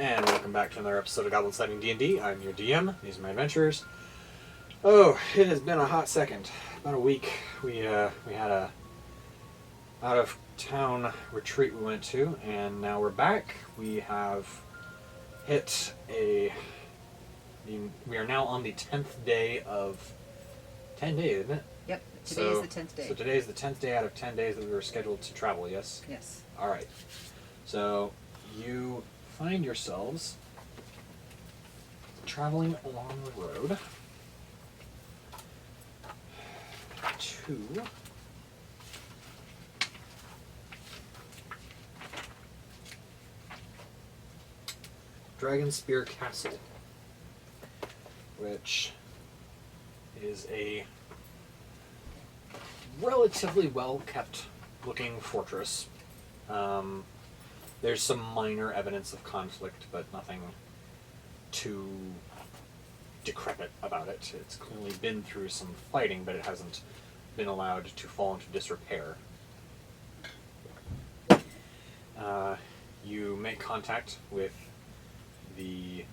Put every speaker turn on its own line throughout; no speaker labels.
And welcome back to another episode of Goblin-Sighting D&D. I'm your DM. These are my adventures. Oh, it has been a hot second. About a week. We had a out-of-town retreat we went to, and now we're back. We have hit we are now on the 10th day of 10 days, isn't it?
Yep, today is the 10th day.
So today is the 10th day out of 10 days that we were scheduled to travel, yes?
Yes.
Alright. So you find yourselves traveling along the road to Dragonspear Castle, which is a relatively well-kept looking fortress. There's some minor evidence of conflict, but nothing too decrepit about it. It's clearly been through some fighting, but it hasn't been allowed to fall into disrepair. You make contact with the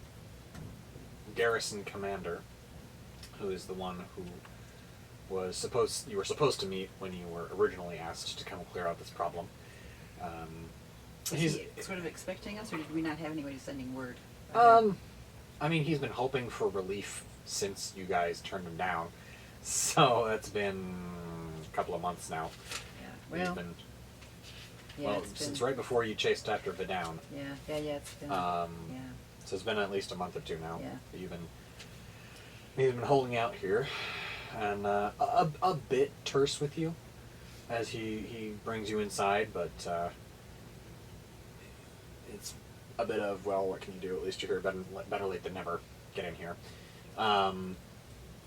garrison commander, who is the one who you were supposed to meet when you were originally asked to come clear out this problem.
Was he sort of expecting us, or did we not have anybody sending word?
I mean, he's been hoping for relief since you guys turned him down. So that's been a couple of months now.
Yeah. Well,
since right before you chased after Vidown.
Yeah, it's been.
So it's been at least a month or two now.
Yeah.
He's been holding out here, and a bit terse with you as he brings you inside, but it's a bit of, well, what can you do? At least you're here. Better late than never. Get in here.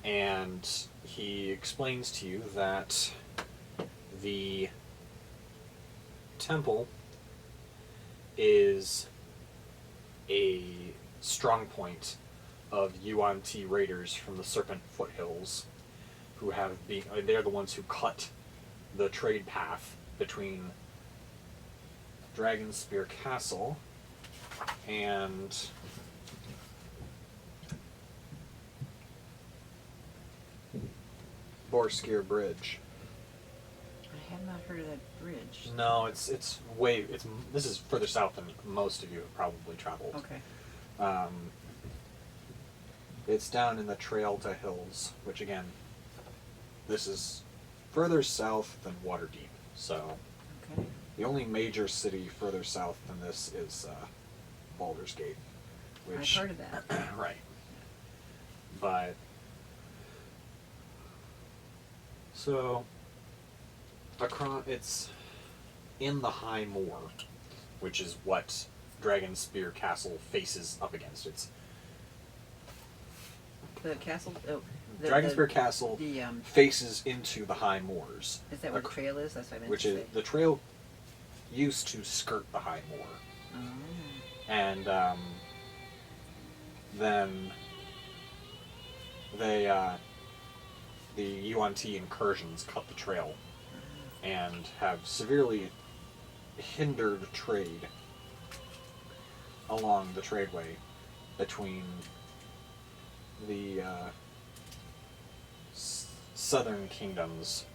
And he explains to you that the temple is a strong point of Yuan-Ti raiders from the Serpent Foothills, who they're the ones who cut the trade path between Dragonspear Castle and Borskir Bridge.
I have not heard of that bridge.
No, this is further south than most of you have probably traveled.
Okay.
It's down in the Trail to Hills, which again, this is further south than Waterdeep. So,
okay.
The only major city further south than this is Baldur's Gate. Which,
I've heard of that.
Right. But, so, it's in the High Moor, which is what Dragonspear Castle faces up against. It's
the castle.
Dragonspear Castle faces into the High Moors.
Is that where the trail is? That's what I meant
which
to
is
say.
the trail used to skirt the High Moor, and then the Yuan-Ti incursions cut the trail and have severely hindered trade along the tradeway between the southern kingdoms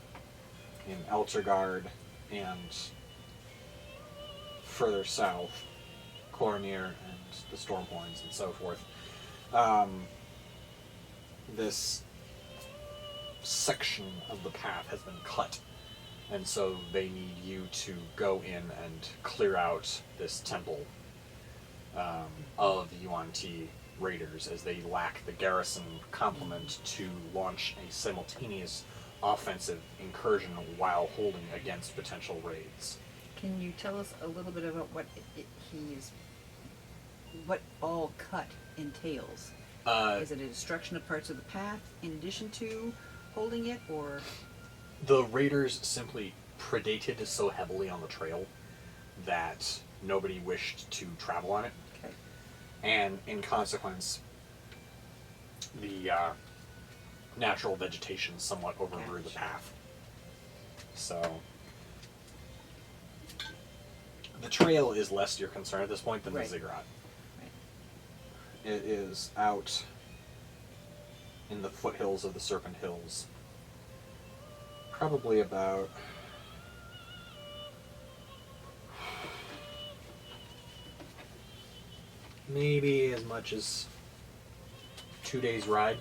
in Eltergard and further south, Cormyr and the Stormhorns and so forth. This section of the path has been cut, and so they need you to go in and clear out this temple of Yuan-Ti raiders, as they lack the garrison complement to launch a simultaneous offensive incursion while holding against potential raids.
Can you tell us a little bit about what all cut entails? Is it a destruction of parts of the path in addition to holding it, or?
The raiders simply predated so heavily on the trail that nobody wished to travel on it.
Okay.
And in consequence, the natural vegetation somewhat overgrew the path. So the trail is less your concern at this point than
Right.
the ziggurat. it is out in the foothills of the Serpent Hills. Probably about maybe as much as 2 days ride.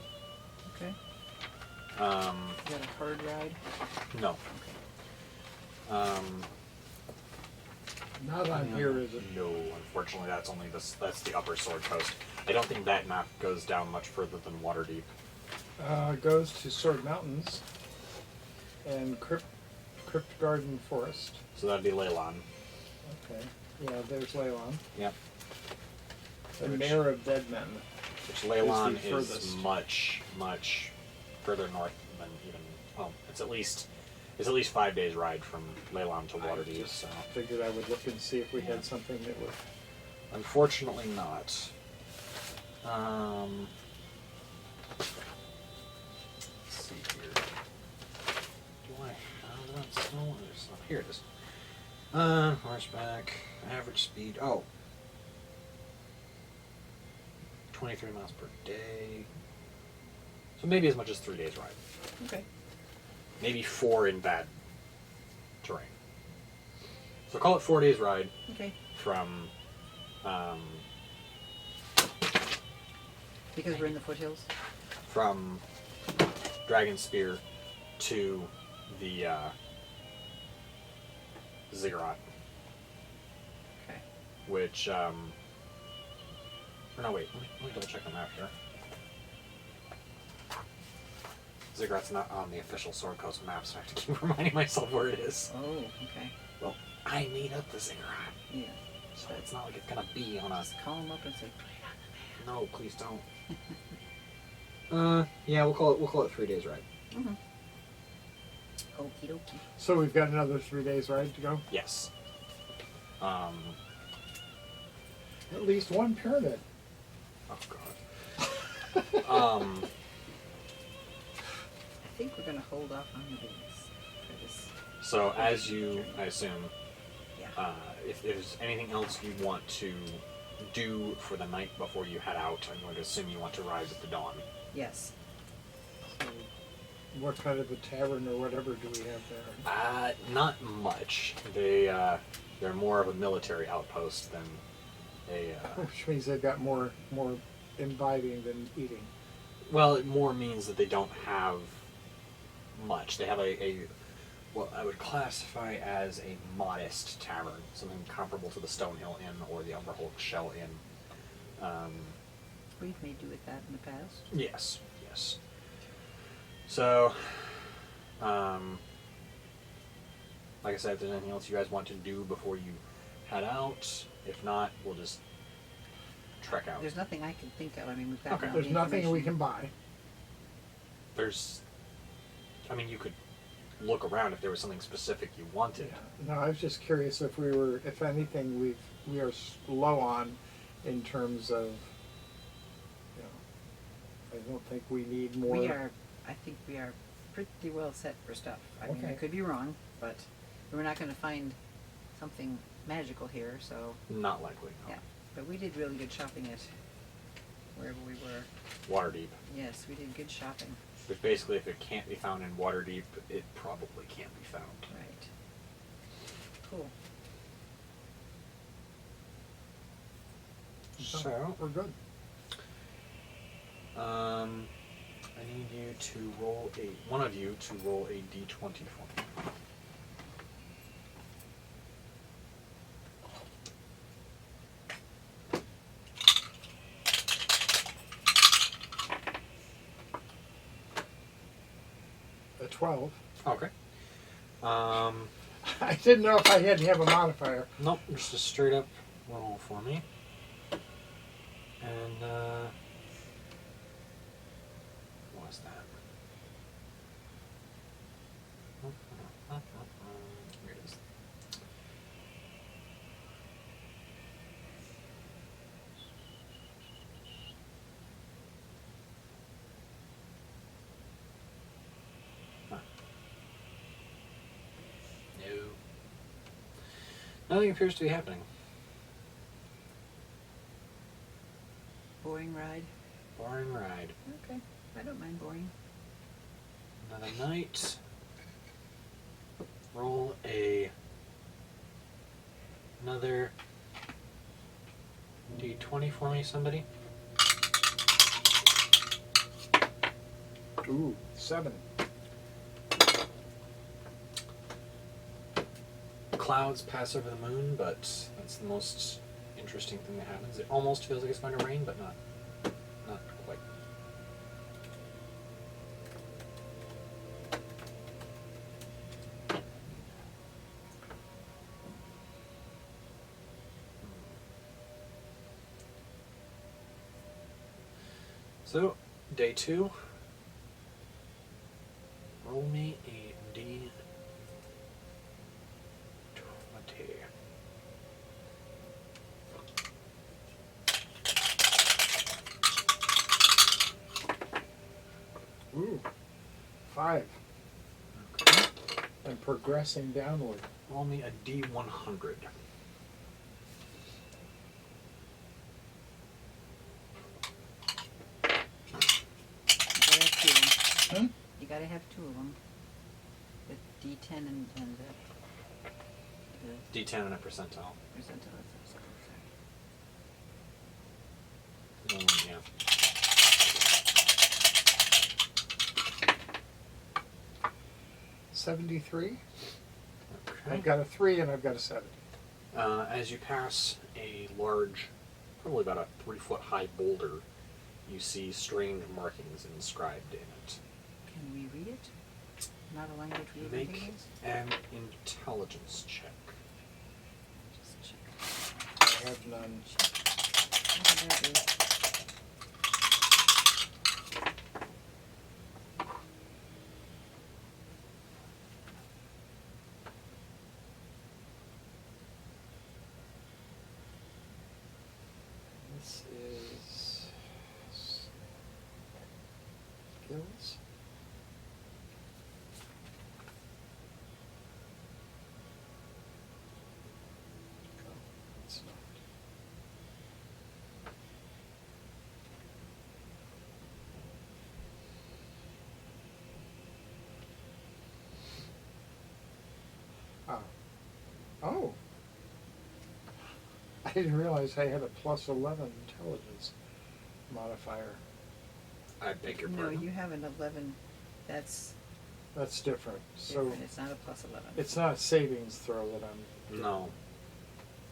Okay.
Is
that a hard ride?
No.
Okay.
Not on here, is it?
No, unfortunately, that's the upper Sword Coast. I don't think that map goes down much further than Waterdeep.
Goes to Sword Mountains and Crypt Garden Forest.
So that'd be Leylon.
Okay. Yeah, there's Leylon.
Yep.
The Mayor of Dead Men.
Which Leylon
Is the
is
furthest.
much, much further north than even. Well, it's at least 5 days ride from Leylon to Waterdeep.
I just
So
figured I would look and see if we had something that would.
unfortunately not. Let's see here. Do I have that still? There's stuff. Here it is. Horseback, average speed. Oh. 23 miles per day. So maybe as much as 3 days ride.
Okay.
Maybe 4 in bad terrain. So call it 4 days ride
Okay.
from.
Because we're in the foothills?
From Dragon Spear to the Ziggurat,
Okay.
which or no, wait, let me double check the map here. Ziggurat's not on the official Sword Coast map, so I have to keep reminding myself where it is.
Oh, okay.
Well, I made up the Ziggurat,
Yeah.
so it's not like it's gonna be on a.
Just call them up and say, put it on
No, please don't. Yeah, we'll call it 3 days ride.
the map. Okie dokie.
So we've got another 3 days ride to go.
Yes.
At least one pyramid.
Oh god.
I think we're going to hold off on the days for this.
So as you, I assume,
Yeah.
if there's anything else you want to do for the night before you head out, I'm going to assume you want to ride with the dawn.
Yes.
So what kind of a tavern or whatever do we have there?
Not much. They're more of a military outpost than a.
Which means they've got more imbibing than eating.
Well, it more means that they don't have much. They have a what I would classify as a modest tavern, something comparable to the Stonehill Inn or the Umberhold Shell Inn.
We've made do with that in the past.
Yes, yes. So, like I said, if there's anything else you guys want to do before you head out, if not, we'll just trek out.
There's nothing I can think of. I mean, we've got
Okay.
all
There's
the
nothing we
information.
can buy.
You could look around if there was something specific you wanted.
No, I was just curious if if anything, we are low on in terms of, I don't think we need more.
I think we are pretty well set for stuff. I mean, I
Okay.
could be wrong, but we're not going to find something magical here, so
Not likely, no.
yeah. But we did really good shopping at wherever we were.
Waterdeep.
Yes, we did good shopping.
Which basically, if it can't be found in Waterdeep, it probably can't be found.
Right. Cool.
So,
We're good.
I need you to roll one of you to roll a d20 for me.
A 12.
Okay.
I didn't know if I had to have a modifier.
Nope, just a straight up roll for me. And, what was that? Here it is. Huh. No. Nothing appears to be happening.
Boring ride.
Boring ride.
Okay, I don't mind boring.
Another night. Roll another D20 for me, somebody.
Ooh, 7.
Clouds pass over the moon, but that's the most interesting thing that happens. It almost feels like it's going to rain, but not quite. So, day 2. Roll me a D20.
Ooh, 5.
Okay.
And progressing downward.
Roll me a D100.
You gotta have 2 of them. The D10 and the
D10 and a percentile.
percentile.
Yeah.
73.
Okay.
I've got a 3 and I've got a 70.
As you pass a large, probably about a 3-foot high boulder, you see strange markings inscribed in it.
Can we read it? Not a language we
Make
recognize?
an intelligence check.
Just check.
I have none.
What did I do?
This is skills. Oh, it's not. Oh. I didn't realize I had a plus 11 intelligence modifier.
I beg your
No,
pardon.
you have an 11. That's
That's different. So
different. It's not a plus 11.
it's not a savings throw that I'm doing.
No.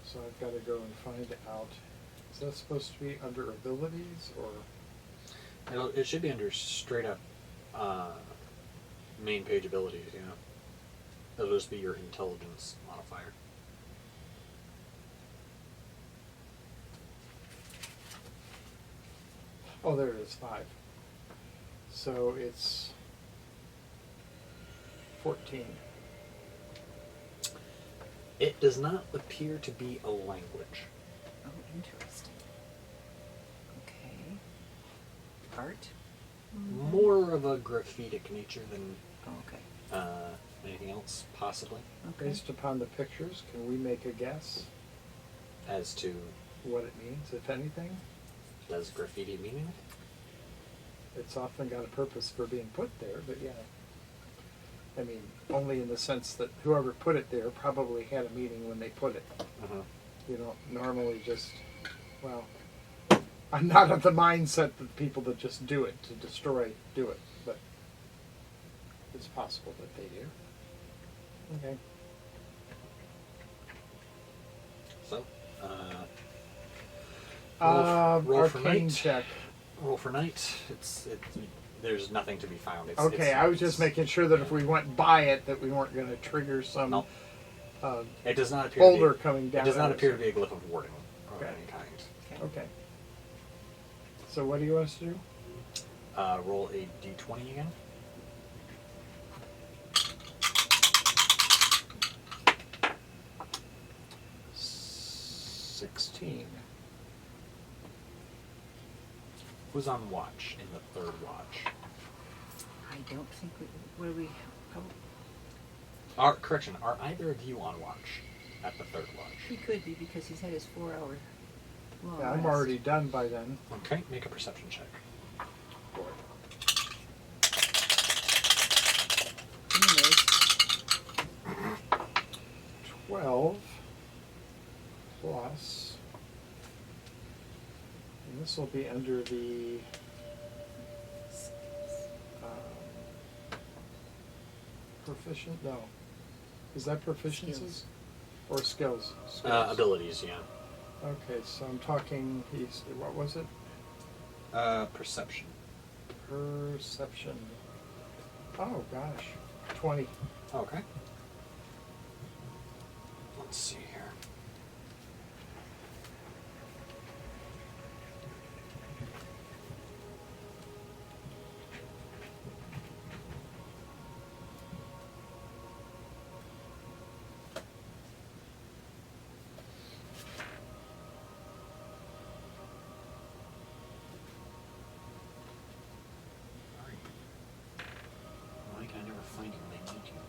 So I've got to go and find out. Is that supposed to be under abilities or?
It should be under straight up main page abilities, you know. It'll just be your intelligence modifier.
Oh, there it is, 5. So it's 14.
It does not appear to be a language.
Oh, interesting. Okay. Art?
More of a graphitic nature than
Oh, okay.
anything else, possibly,
Okay.
Based upon the pictures, can we make a guess
as to
what it means, if anything?
does graffiti mean anything?
It's often got a purpose for being put there, but yeah. I mean, only in the sense that whoever put it there probably had a meaning when they put it.
Uh-huh.
You don't normally just, well, I'm not of the mindset that people that just do it, to destroy, do it, but it's possible that they do. Okay.
So, roll for
arcane
night.
check.
Roll for night. There's nothing to be found.
Okay, I was just making sure that if we went by it, that we weren't going to trigger some
No. It does not appear
boulder
to be,
coming down.
It does not
at
appear
us.
to be a glyph of warding of
Okay.
any kind.
Okay.
Okay. So what do you want us to do?
Roll a d20 again.
$16.
Who's on watch in the third watch?
I don't think we. What do we?
Correction, are either of you on watch at the third watch?
He could be because he's had his 4-hour Long
Yeah, I'm
rest.
already done by then.
Okay, make a perception check.
12 plus, and this will be under the proficient. No, is that proficiencies
Skills.
or skills?
Abilities, yeah.
Okay, so I'm talking. What was it?
Perception.
Perception. Oh gosh, 20.
Okay. Let's see here. Why can I never find you when I need you?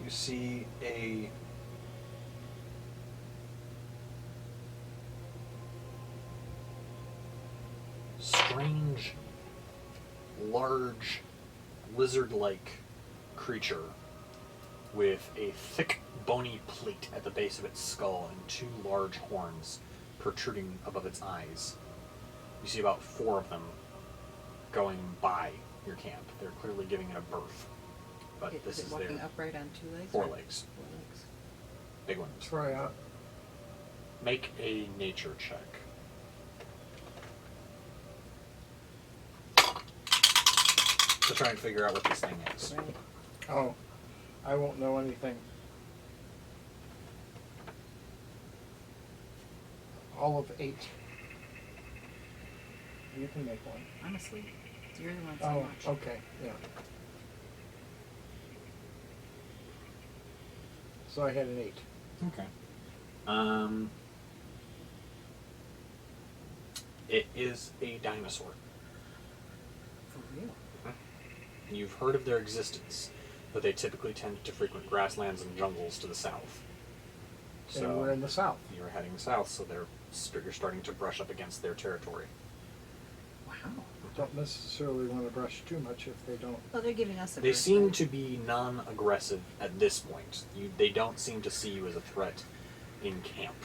You see a strange, large, lizard-like creature with a thick, bony plate at the base of its skull and two large horns protruding above its eyes. You see about 4 of them going by your camp. They're clearly giving it a birth. But this
is
is
it walking
their
upright on 2 legs?
4
or-
legs.
4 legs.
Big ones.
Try out.
Make a nature check. To try and figure out what this thing is.
Right.
Oh, I won't know anything. All of 8. You can make one.
I'm asleep. You're the one so
Oh,
much.
okay, yeah. So I had an 8.
Okay. It is a dinosaur.
For real?
You've heard of their existence, but they typically tend to frequent grasslands and jungles to the south.
And we're in the south.
You're heading south, so you're starting to brush up against their territory.
Wow.
Don't necessarily want to brush too much if they don't.
Well, they're giving us a
They
birth,
seem
right?
to be non-aggressive at this point. They don't seem to see you as a threat in camp.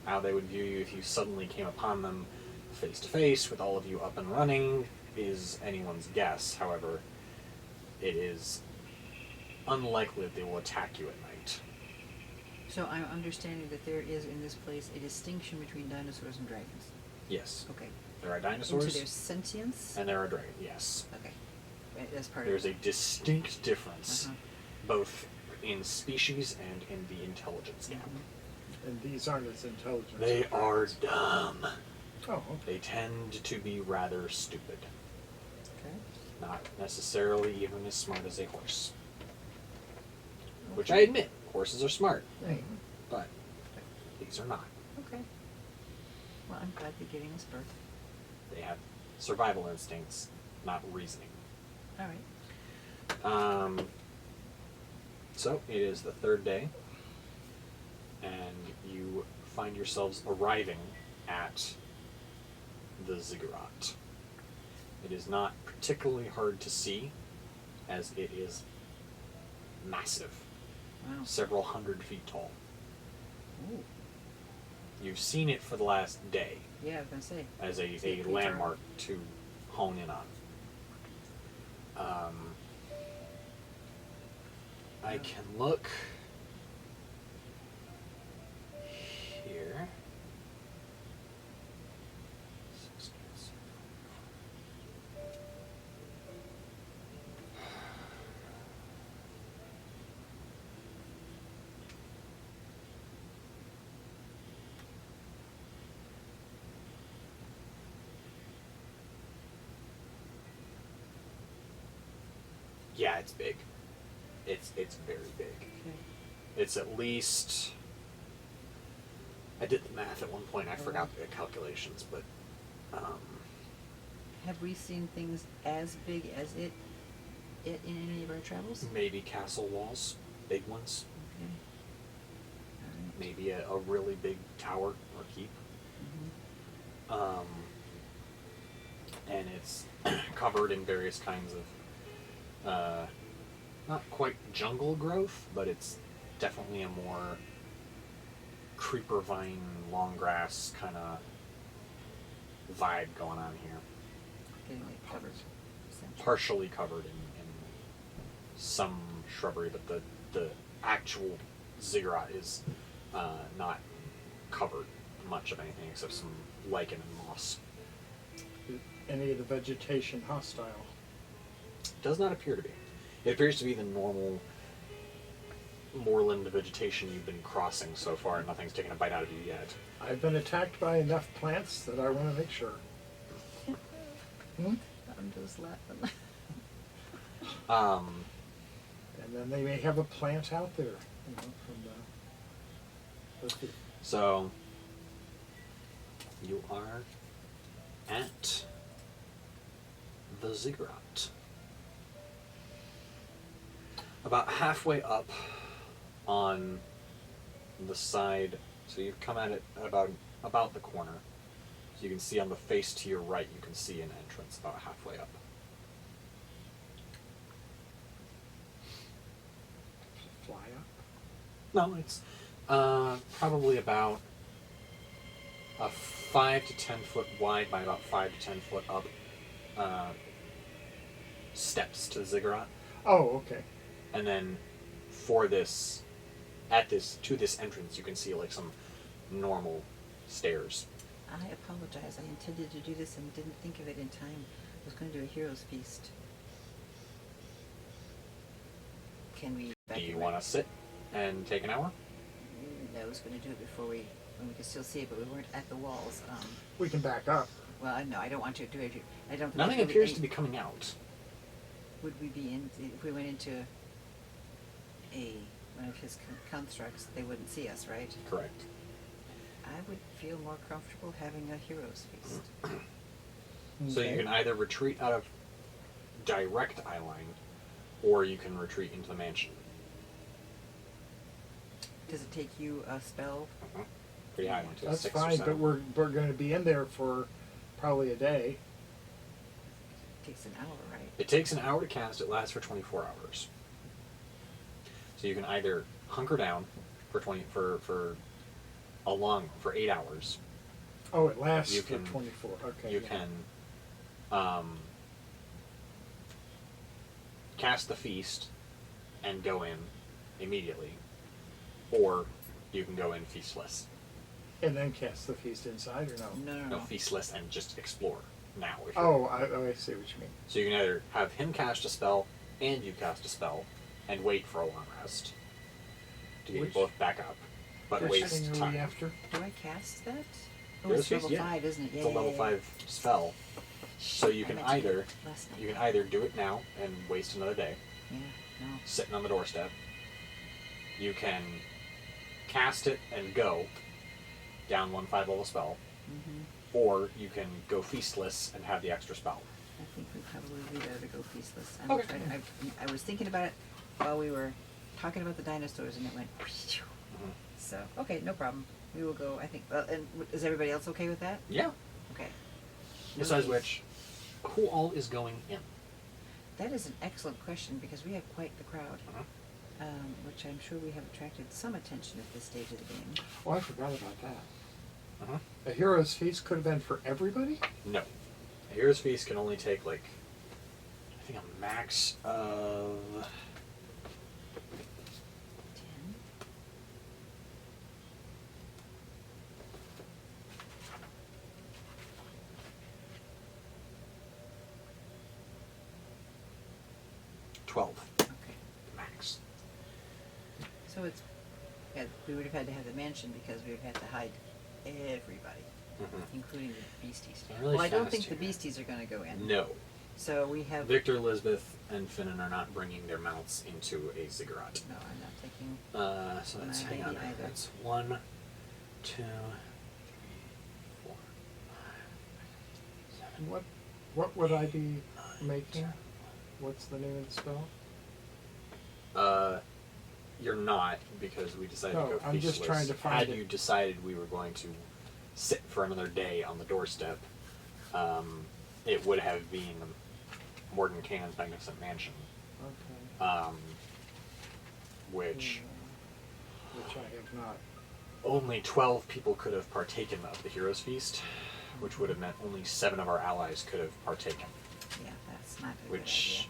How they would view you if you suddenly came upon them face to face with all of you up and running is anyone's guess. However, it is unlikely that they will attack you at night.
So I'm understanding that there is in this place a distinction between dinosaurs and dragons.
Yes,
Okay.
there are
And so
dinosaurs
there's sentience.
and there are dragons. Yes,
Okay. Right, that's part
there's
of
a distinct difference,
Uh-huh.
both in species and in the intelligence gap.
And these aren't as intelligent.
They
as
are
dragons.
dumb.
Oh, okay.
They tend to be rather stupid.
Okay.
Not necessarily even as smart as a horse. Which I
Okay.
admit, horses are smart,
Right.
but these are not.
Okay. Well, I'm glad they're giving us birth.
They have survival instincts, not reasoning.
All right.
So it is the 3rd day, and you find yourselves arriving at the ziggurat. It is not particularly hard to see, as it is massive,
Wow.
several hundred feet tall.
Ooh.
You've seen it for the last day
Yeah, I was gonna say.
as
See
a
it pretty
landmark to hone in on. I can look here. Yeah, it's big. It's very big.
Okay.
It's at least... I did the math at one point. I forgot the calculations, but...
Have we seen things as big as it in any of our travels?
maybe castle walls, big ones.
Okay. All right.
Maybe a really big tower or keep.
Mm-hmm.
And it's covered in various kinds of, not quite jungle growth, but it's definitely a more creeper vine, long grass kind of vibe going on here.
Getting like covered. essentially.
Partially covered in some shrubbery, but the actual ziggurat is not covered much of anything except some lichen and moss.
Any of the vegetation hostile?
Does not appear to be. It appears to be the normal moorland vegetation you've been crossing so far, and nothing's taken a bite out of you yet.
I've been attacked by enough plants that I want to make sure. Hmm?
I'm just laughing.
And then they may have a plant out there, from the
So you are at the ziggurat. About halfway up on the side, so you've come at it about the corner. So you can see on the face to your right, you can see an entrance about halfway up.
fly up.
No, it's probably about a 5 to 10 foot wide by about 5 to 10 foot up steps to the ziggurat.
Oh, okay.
And then to this entrance, you can see like some normal stairs.
I apologize. I intended to do this and didn't think of it in time. I was going to do a hero's feast. Can we?
Do you want to sit and take an hour?
I was going to do it when we could still see it, but we weren't at the walls.
We can back up.
Well, no, I don't want to do it. I don't. think
Nothing
there's
appears
any-
to be coming out.
Would we be in if we went into one of his constructs? They wouldn't see us, right?
Correct.
I would feel more comfortable having a hero's feast.
So you
Okay.
can either retreat out of direct eye line, or you can retreat into the mansion.
Does it take you a spell?
Pretty high one, to a
That's
6 or
fine,
7.
but we're going to be in there for probably a day.
It takes an hour, right?
It takes an hour to cast. It lasts for 24 hours. So you can either hunker down for 8 hours.
Oh, it lasts
You
for
can-
24. Okay.
You
yeah.
can cast the feast and go in immediately, or you can go in feastless.
And then cast the feast inside, or no?
No, feastless and just explore now. If you're-
Oh, I see what you mean.
So you can either have him cast a spell and you cast a spell and wait for a long rest to get you
Which-
both back up, but
Which
waste
thing are we
time.
after?
Do I cast that? Oh,
Hero's
it's
Feast,
level
yeah.
5, isn't it? Yeah,
It's a
yeah,
level
yeah.
5 spell, so you
I
can
meant to do
either
it last night.
do it now and waste another day,
Yeah, no.
sitting on the doorstep. You can cast it and go down 1/5 level spell,
Mm-hmm.
or you can go feastless and have the extra spell.
I think we probably would rather go feastless.
Okay.
I was thinking about it while we were talking about the dinosaurs, and it went.
Mm-hmm.
So okay, no problem. We will go. I think. And is everybody else okay with that?
Yeah.
Okay.
Besides
Movies.
which, who all is going in?
That is an excellent question because we have quite the crowd, which I'm sure we have attracted some attention at this stage of the game.
Oh, I forgot about that.
Uh-huh.
A hero's feast could have been for everybody?
No. A hero's feast can only take I think a max of
10.
$12
Okay.
max.
So it's. Yeah, we would have had to have the mansion because we would have had to hide everybody,
Mm-hmm.
including the beasties.
They're really
Well, I don't
fast
think the
here.
beasties are going to go in.
No.
So we have.
Victor, Elizabeth, and Finnan are not bringing their mounts into a ziggurat.
No, I'm not thinking.
So let's
My
hang on.
baby either.
That's 1, 2, 3, 4, 5, 6, 7.
What would I be making? What's the name of the spell?
You're not, because we decided
No,
to go
I'm just
feastless.
trying to find
Had
it.
you decided we were going to sit for another day on the doorstep, it would have been Morton Cannon's Magnificent Mansion,
Okay.
which
Which I have not.
only 12 people could have partaken of the Heroes Feast, which would have meant only 7 of our allies could have partaken,
Yeah, that's not a
which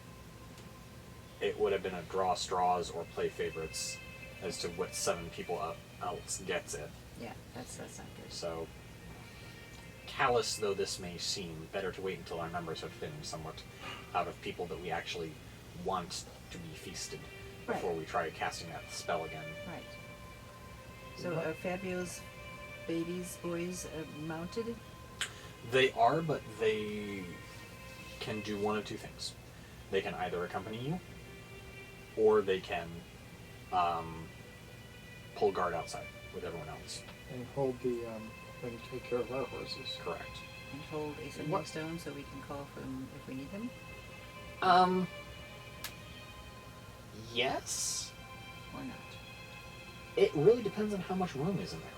it would have been a draw straws or play favorites as to what 7 people else gets it.
good idea. Yeah, that's not good.
So, callous though this may seem, better to wait until our numbers have thinned somewhat out of people that we actually want to be feasted before
Right.
we try casting that spell again.
Right. So
What?
are Fabio's babies, boys, mounted?
They are, but they can do one of two things. They can either accompany you, or they can pull guard outside with everyone else.
And hold the, and take care of our horses.
Correct.
And hold a sending
What?
stone so we can call for them if we need them?
Yes.
Or not?
It really depends on how much room is in there.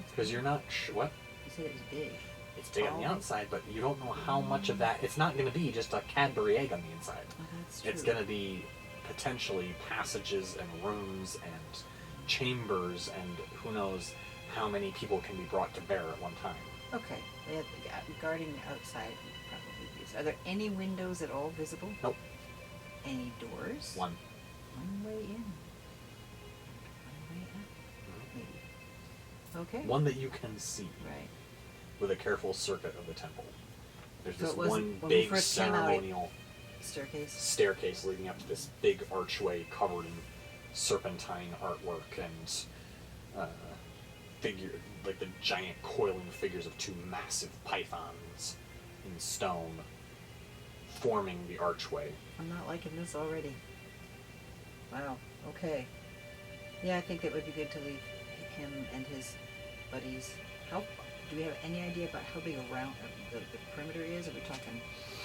Because you're not what?
You said it was big.
It's big on the
Oh.
outside, but you don't know how much of that. It's not going to be just a Cadbury egg on the inside.
Oh, that's true.
It's going to be potentially passages and rooms and chambers, and who knows how many people can be brought to bear at one time.
Okay. Yeah, guarding outside would probably be. Are there any windows at all visible?
Nope.
Any doors?
One.
One way in. One way out. Maybe. Okay.
One that you can see
Right.
with a careful circuit of the temple. There's
So
this
it wasn't-
one
when we
big
first came out,
ceremonial
Staircase.
staircase leading up to this big archway covered in serpentine artwork and figure, like the giant coiling figures of 2 massive pythons in stone forming the archway.
I'm not liking this already. Wow. Okay. Yeah, I think it would be good to leave him and his buddies. How do we have any idea about how big around the perimeter is? Are we talking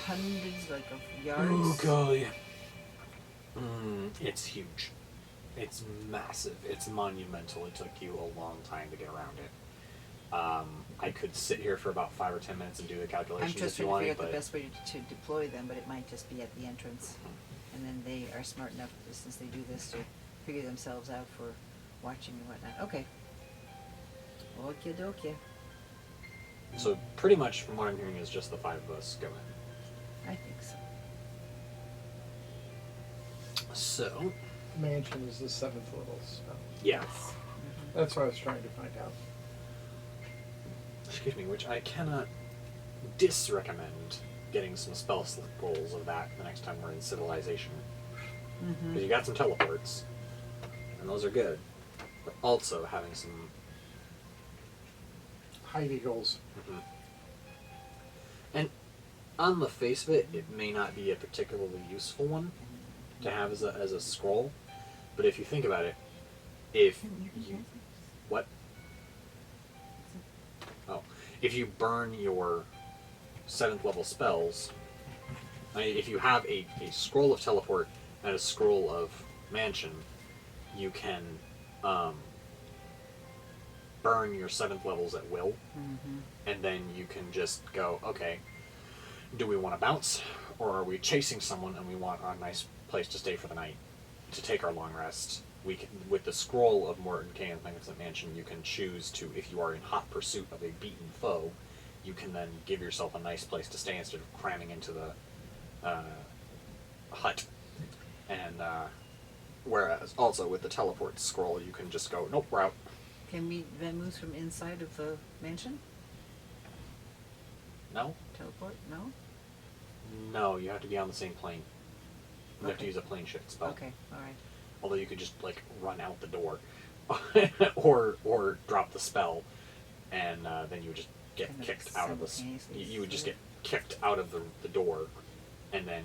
hundreds, like, of yards?
Oh golly. It's huge. It's massive. It's monumental. It took you a long time to get around it. I could sit here for about 5 or 10 minutes and do the
I'm
calculations
just
if you
trying to figure
wanted,
out the
but
best way to deploy them, but it might just be at the entrance. And then they are smart enough, since they do this, to figure themselves out for watching and whatnot. Okay. Okie dokie.
so pretty much from what I'm hearing is just the 5 of us go in.
I think so.
So,
Mansion is the 7th level spell.
yeah.
That's what I was trying to find out.
Excuse me, which I cannot disrecommend getting some spell slip rolls of that the next time we're in Civilization. Because you got some teleports, and those are good. But also having some...
Hide Eagles.
And on the face of it, it may not be a particularly useful one to have as a scroll, but if you think about it, if you... What? Oh. If you burn your 7th level spells, I mean, if you have a scroll of teleport and a scroll of mansion, you can burn your 7th levels at will, and then you can just go, okay, do we want to bounce, or are we chasing someone and we want a nice place to stay for the night, to take our long rest? We can, with the scroll of Morton Kane's Magnificent Mansion, you can choose to, if you are in hot pursuit of a beaten foe, you can then give yourself a nice place to stay instead of cramming into the hut. And whereas also with the teleport scroll, you can just go, nope, we're out.
Can we then move from inside of the mansion?
No?
Teleport? No?
No, you have to be on the same plane. You have to
Okay.
use a plane shift spell.
Okay, alright.
Although you could just like run out the door, or drop the spell, and then you would just get
Kind of
kicked out of the.
simultaneously
You would just get kicked out of the door, and then,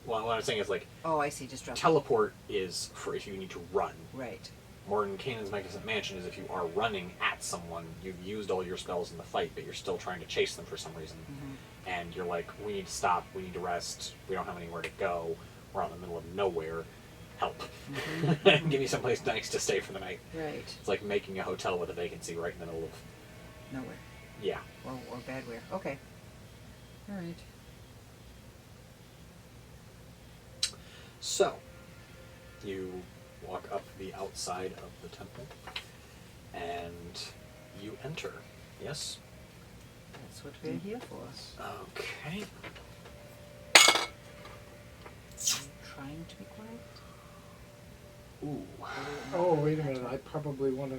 well, what I'm saying is, like,
Oh, I see. Just drop.
teleport is for if you need to run.
Right.
Morton Kanan's Magnificent Mansion is if you are running at someone, you've used all your spells in the fight, but you're still trying to chase them for some reason.
Mm-hmm.
And you're like, we need to stop, we need to rest, we don't have anywhere to go, we're out in the middle of nowhere, help.
Mm-hmm.
Give me someplace nice to stay for the night.
Right.
It's like making a hotel with a vacancy right in the middle of...
Nowhere.
Yeah.
Or badware. Okay. All right.
So, you walk up the outside of the temple, and you enter. Yes?
That's what we're here for.
Okay.
Trying to be quiet.
Ooh.
Oh, wait a minute. I probably want to.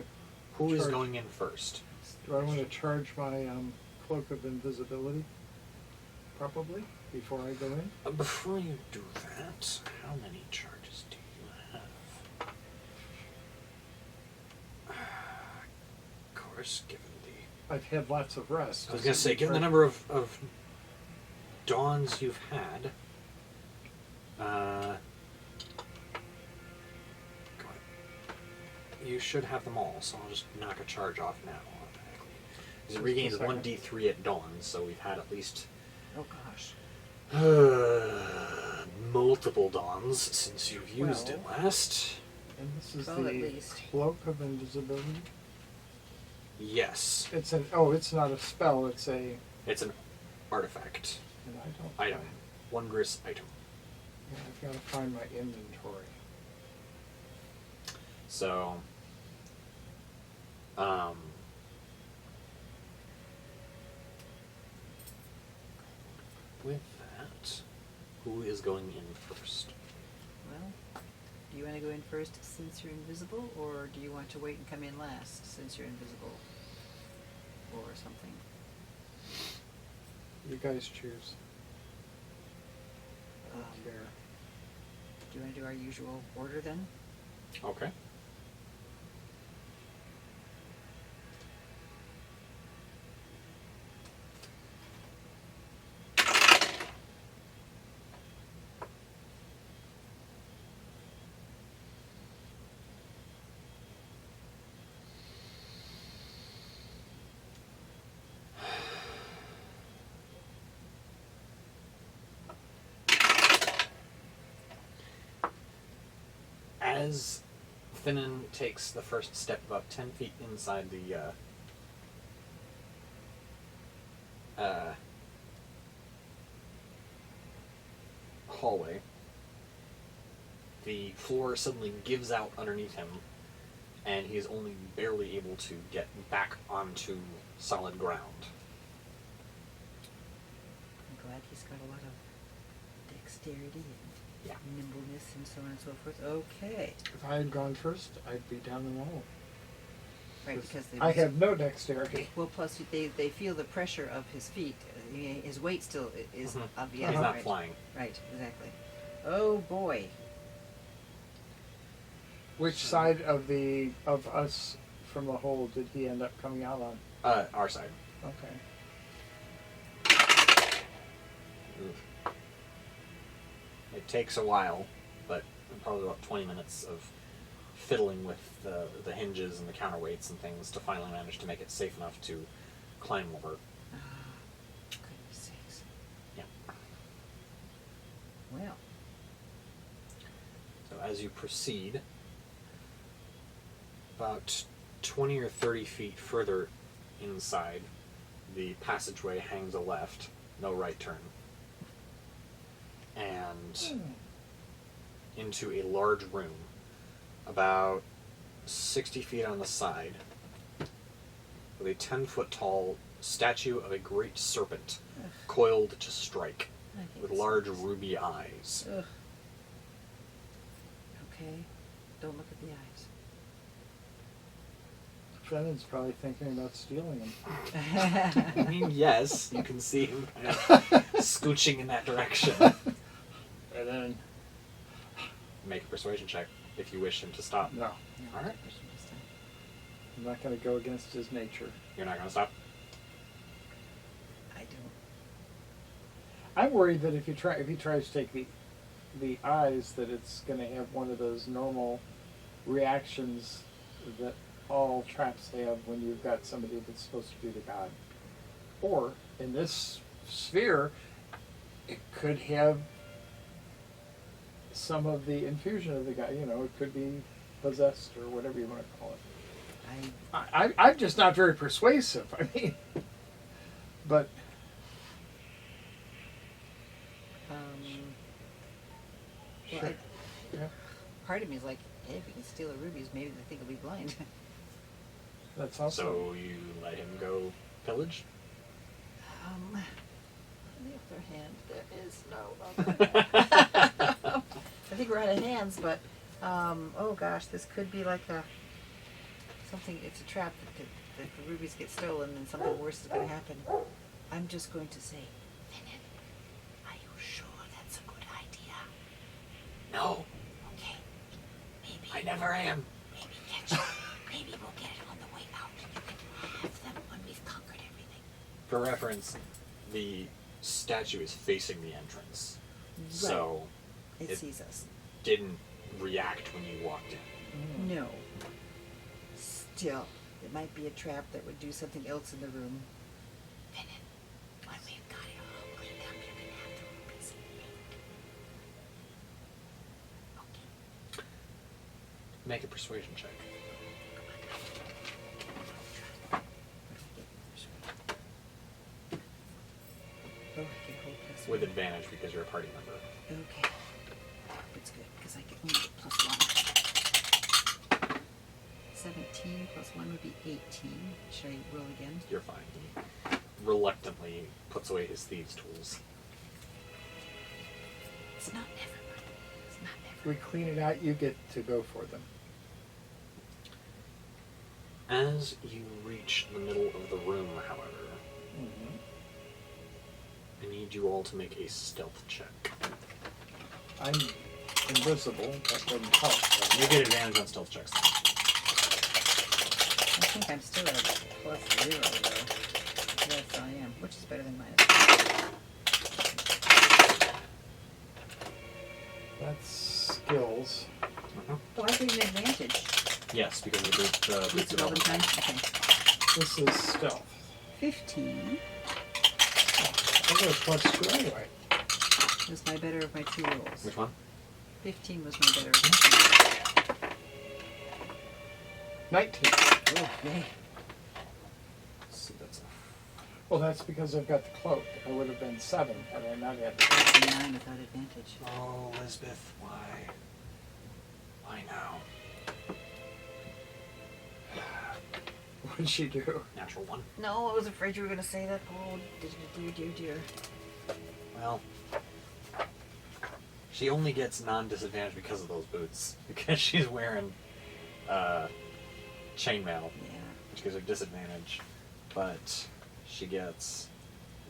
Who is going in first?
Do I want to charge my cloak of invisibility? Probably before I go in.
Before you do that, how many charges do you have? Of course, given the...
I've had lots of rest.
I was going to say, given the number of dawns you've had, you should have them all, so I'll just knock a charge off now automatically. Because it regains 1d3 at dawn, so we've had at least
Oh gosh.
multiple dawns since you've used it last.
And this is
12 at
the
least.
cloak of invisibility.
Yes.
It's an. Oh, it's not a spell. It's a.
It's an artifact.
And I don't.
Item. Wondrous item.
Yeah, I've got to find my inventory.
So, with that, who is going in first?
Well, do you want to go in first since you're invisible, or do you want to wait and come in last since you're invisible, or something?
You guys choose. I
Um,
don't care.
Do you want to do our usual order then?
Okay. As Finnan takes the first step about 10 feet inside the hallway, the floor suddenly gives out underneath him, and he is only barely able to get back onto solid ground.
I'm glad he's got a lot of dexterity and
Yeah.
nimbleness and so on and so forth. Okay.
If I had gone first, I'd be down the hole.
Right, because they
I have no dexterity.
Well, plus they feel the pressure of his feet. His weight still is
Mhm.
of the
He's
other,
not
right?
flying.
Right, exactly. Oh boy.
Which side of us from the hole did he end up coming out on?
Our side.
Okay.
Oof. It takes a while, but probably about 20 minutes of fiddling with the hinges and the counterweights and things to finally manage to make it safe enough to climb over.
Goodness sakes.
Yeah.
Well.
So as you proceed, about 20 or 30 feet further inside, the passageway hangs a left, no right turn, and into a large room, about 60 feet on the side, with a 10-foot tall statue of a great serpent,
Ugh.
coiled to strike,
I hate
with large
serpents.
ruby eyes.
Ugh. Okay. Don't look at the eyes.
Brennan's probably thinking about stealing him.
I mean, yes, you can see him kind of scooching in that direction.
And then,
Make a persuasion check if you wish him to stop.
no,
All right.
I'm not going to go against his nature.
You're not going to stop?
I don't.
I'm worried that if he tries to take the eyes, that it's going to have one of those normal reactions that all traps have when you've got somebody that's supposed to be the god. Or in this sphere, it could have some of the infusion of the god. You know, it could be possessed or whatever you want to call it. I'm just not very persuasive. I mean, but
Well,
sure. Yeah,
part of me is like, hey, if we can steal the rubies, maybe the thing will be blind.
that's also.
So you let him go pillage?
On the other hand, there is no other. I think we're out of hands, but oh gosh, this could be like something. It's a trap that the rubies get stolen, and something worse is going to happen. I'm just going to say, Finin, are you sure that's a good idea?
No,
Okay, maybe.
I never am.
Maybe catch it. Maybe we'll get it on the way out. You can have them when we've conquered everything.
For reference, the statue is facing the entrance, so
It
It-
sees us.
didn't react when you walked in.
No. Still, it might be a trap that would do something else in the room. Finin, when we've got it all cleaned up, you're gonna have the rubies. Okay.
Make a persuasion check.
Oh, I can hold plus
With
one.
advantage because you're a party member.
Okay. It's good, because I can only get plus 1. 17 plus 1 would be 18. Should I roll again?
You're fine. He reluctantly puts away his thieves' tools.
It's not never. It's not
If
never.
we clean it out, you get to go for them.
As you reach the middle of the room, however, I need you all to make a stealth check.
I'm invisible. That doesn't help.
You get advantage on stealth checks.
I think I'm still at plus 0 though. Yes, I am, which is better than minus.
That's skills.
Oh, I get an advantage.
Yes, because of the
Boots of Elven Time? Okay.
This is stealth.
15
I got a plus 2 anyway.
was my better of my 2 rolls.
Which one?
15 was my better of my 2 rolls.
19.
Oh, yay.
So that's a
Well, that's because I've got the cloak. I would have been 7 had I not had the
That's a 9 without advantage.
Oh, Elizabeth, why? Why now?
What did she do?
Natural 1.
No, I was afraid you were going to say that. Oh, dear.
Well, she only gets non-disadvantage because of those boots. Because she's wearing chainmail,
Yeah.
which gives her disadvantage. But she gets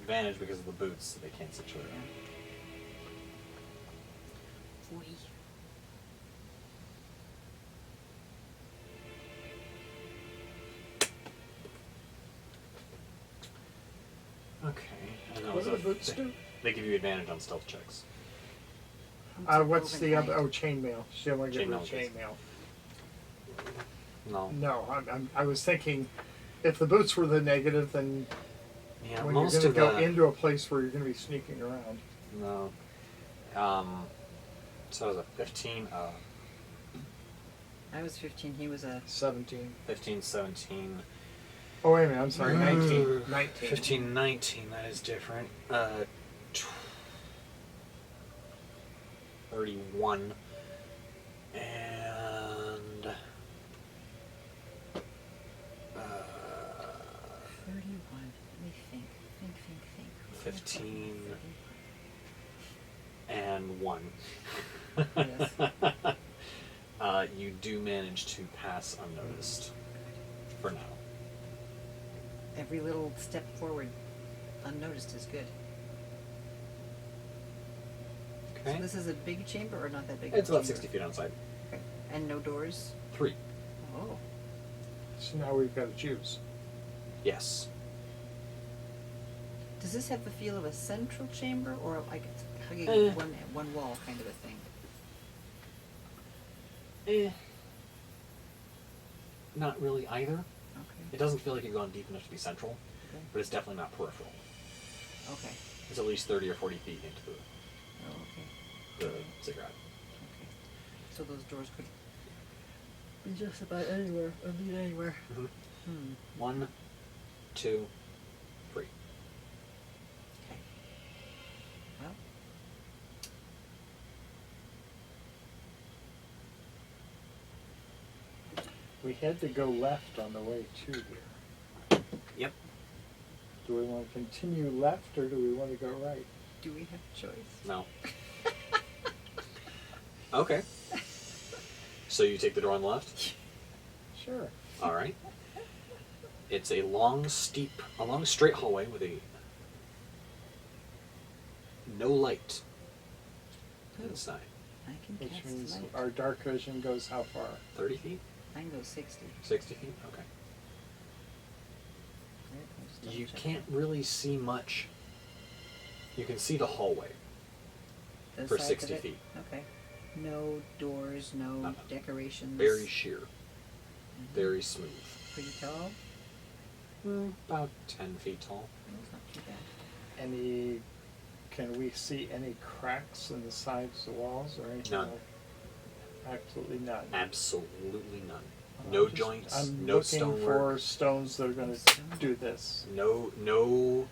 advantage because of the boots, so they can't sit her.
Oy.
Okay. And that
What
was
do
a
the boots do?
They give you advantage on stealth checks.
What's the other? Oh, chainmail. She only get rid of
Chainmail.
chainmail.
No.
No, I was thinking, if the boots were the negative, then
Yeah,
when you're
most
going to
of
go
the
into a place where you're going to be sneaking around.
no. So it was a 15,
I was 15, he was a...
17.
15, 17.
Oh, wait a minute. I'm sorry. 19. 19.
15, 19. That is different. 31. And
31. Let me think.
15 and 1.
Yes.
You do manage to pass unnoticed for now.
Every little step forward unnoticed is good.
Okay.
So this is a big chamber or not that big?
It's
of a
about
chamber?
60 feet outside.
Okay. And no doors?
3.
Oh.
So now we've got to choose.
Yes.
Does this have the feel of a central chamber or like it's hugging one wall kind of a thing?
Not really either.
Okay.
It doesn't feel like you've gone deep enough to be central,
Okay.
but it's definitely not peripheral.
Okay.
It's at least 30 or 40 feet into
Oh, okay.
the ziggurat.
Okay. So those doors could be just about anywhere, or lead anywhere.
Mm-hmm. 1, 2, 3.
Okay. Well,
We had to go left on the way to here.
Yep.
Do we want to continue left or do we want to go right?
do we have a choice?
No. Okay. So you take the door on the left?
Sure.
All right. It's a long, straight hallway with no light
Ooh,
inside.
I can
Which
cast
means
light.
our dark vision goes how far?
30 feet?
I can go 60.
60 feet? Okay.
Right, I'll just double
You
check
can't
that.
really see much. You can see the hallway
The
for
sides of
60
it?
feet.
Okay. No doors, no
Uh-uh.
decorations.
Very sheer.
Mhm.
Very smooth.
Pretty tall.
About 10 feet tall.
That's not too bad.
Can we see any cracks in the sides of the walls or anything?
None.
Absolutely none.
Absolutely none.
I'm
No
just-
joints,
I'm
no
looking for
stonework,
stones that are going to
Stone.
do this.
no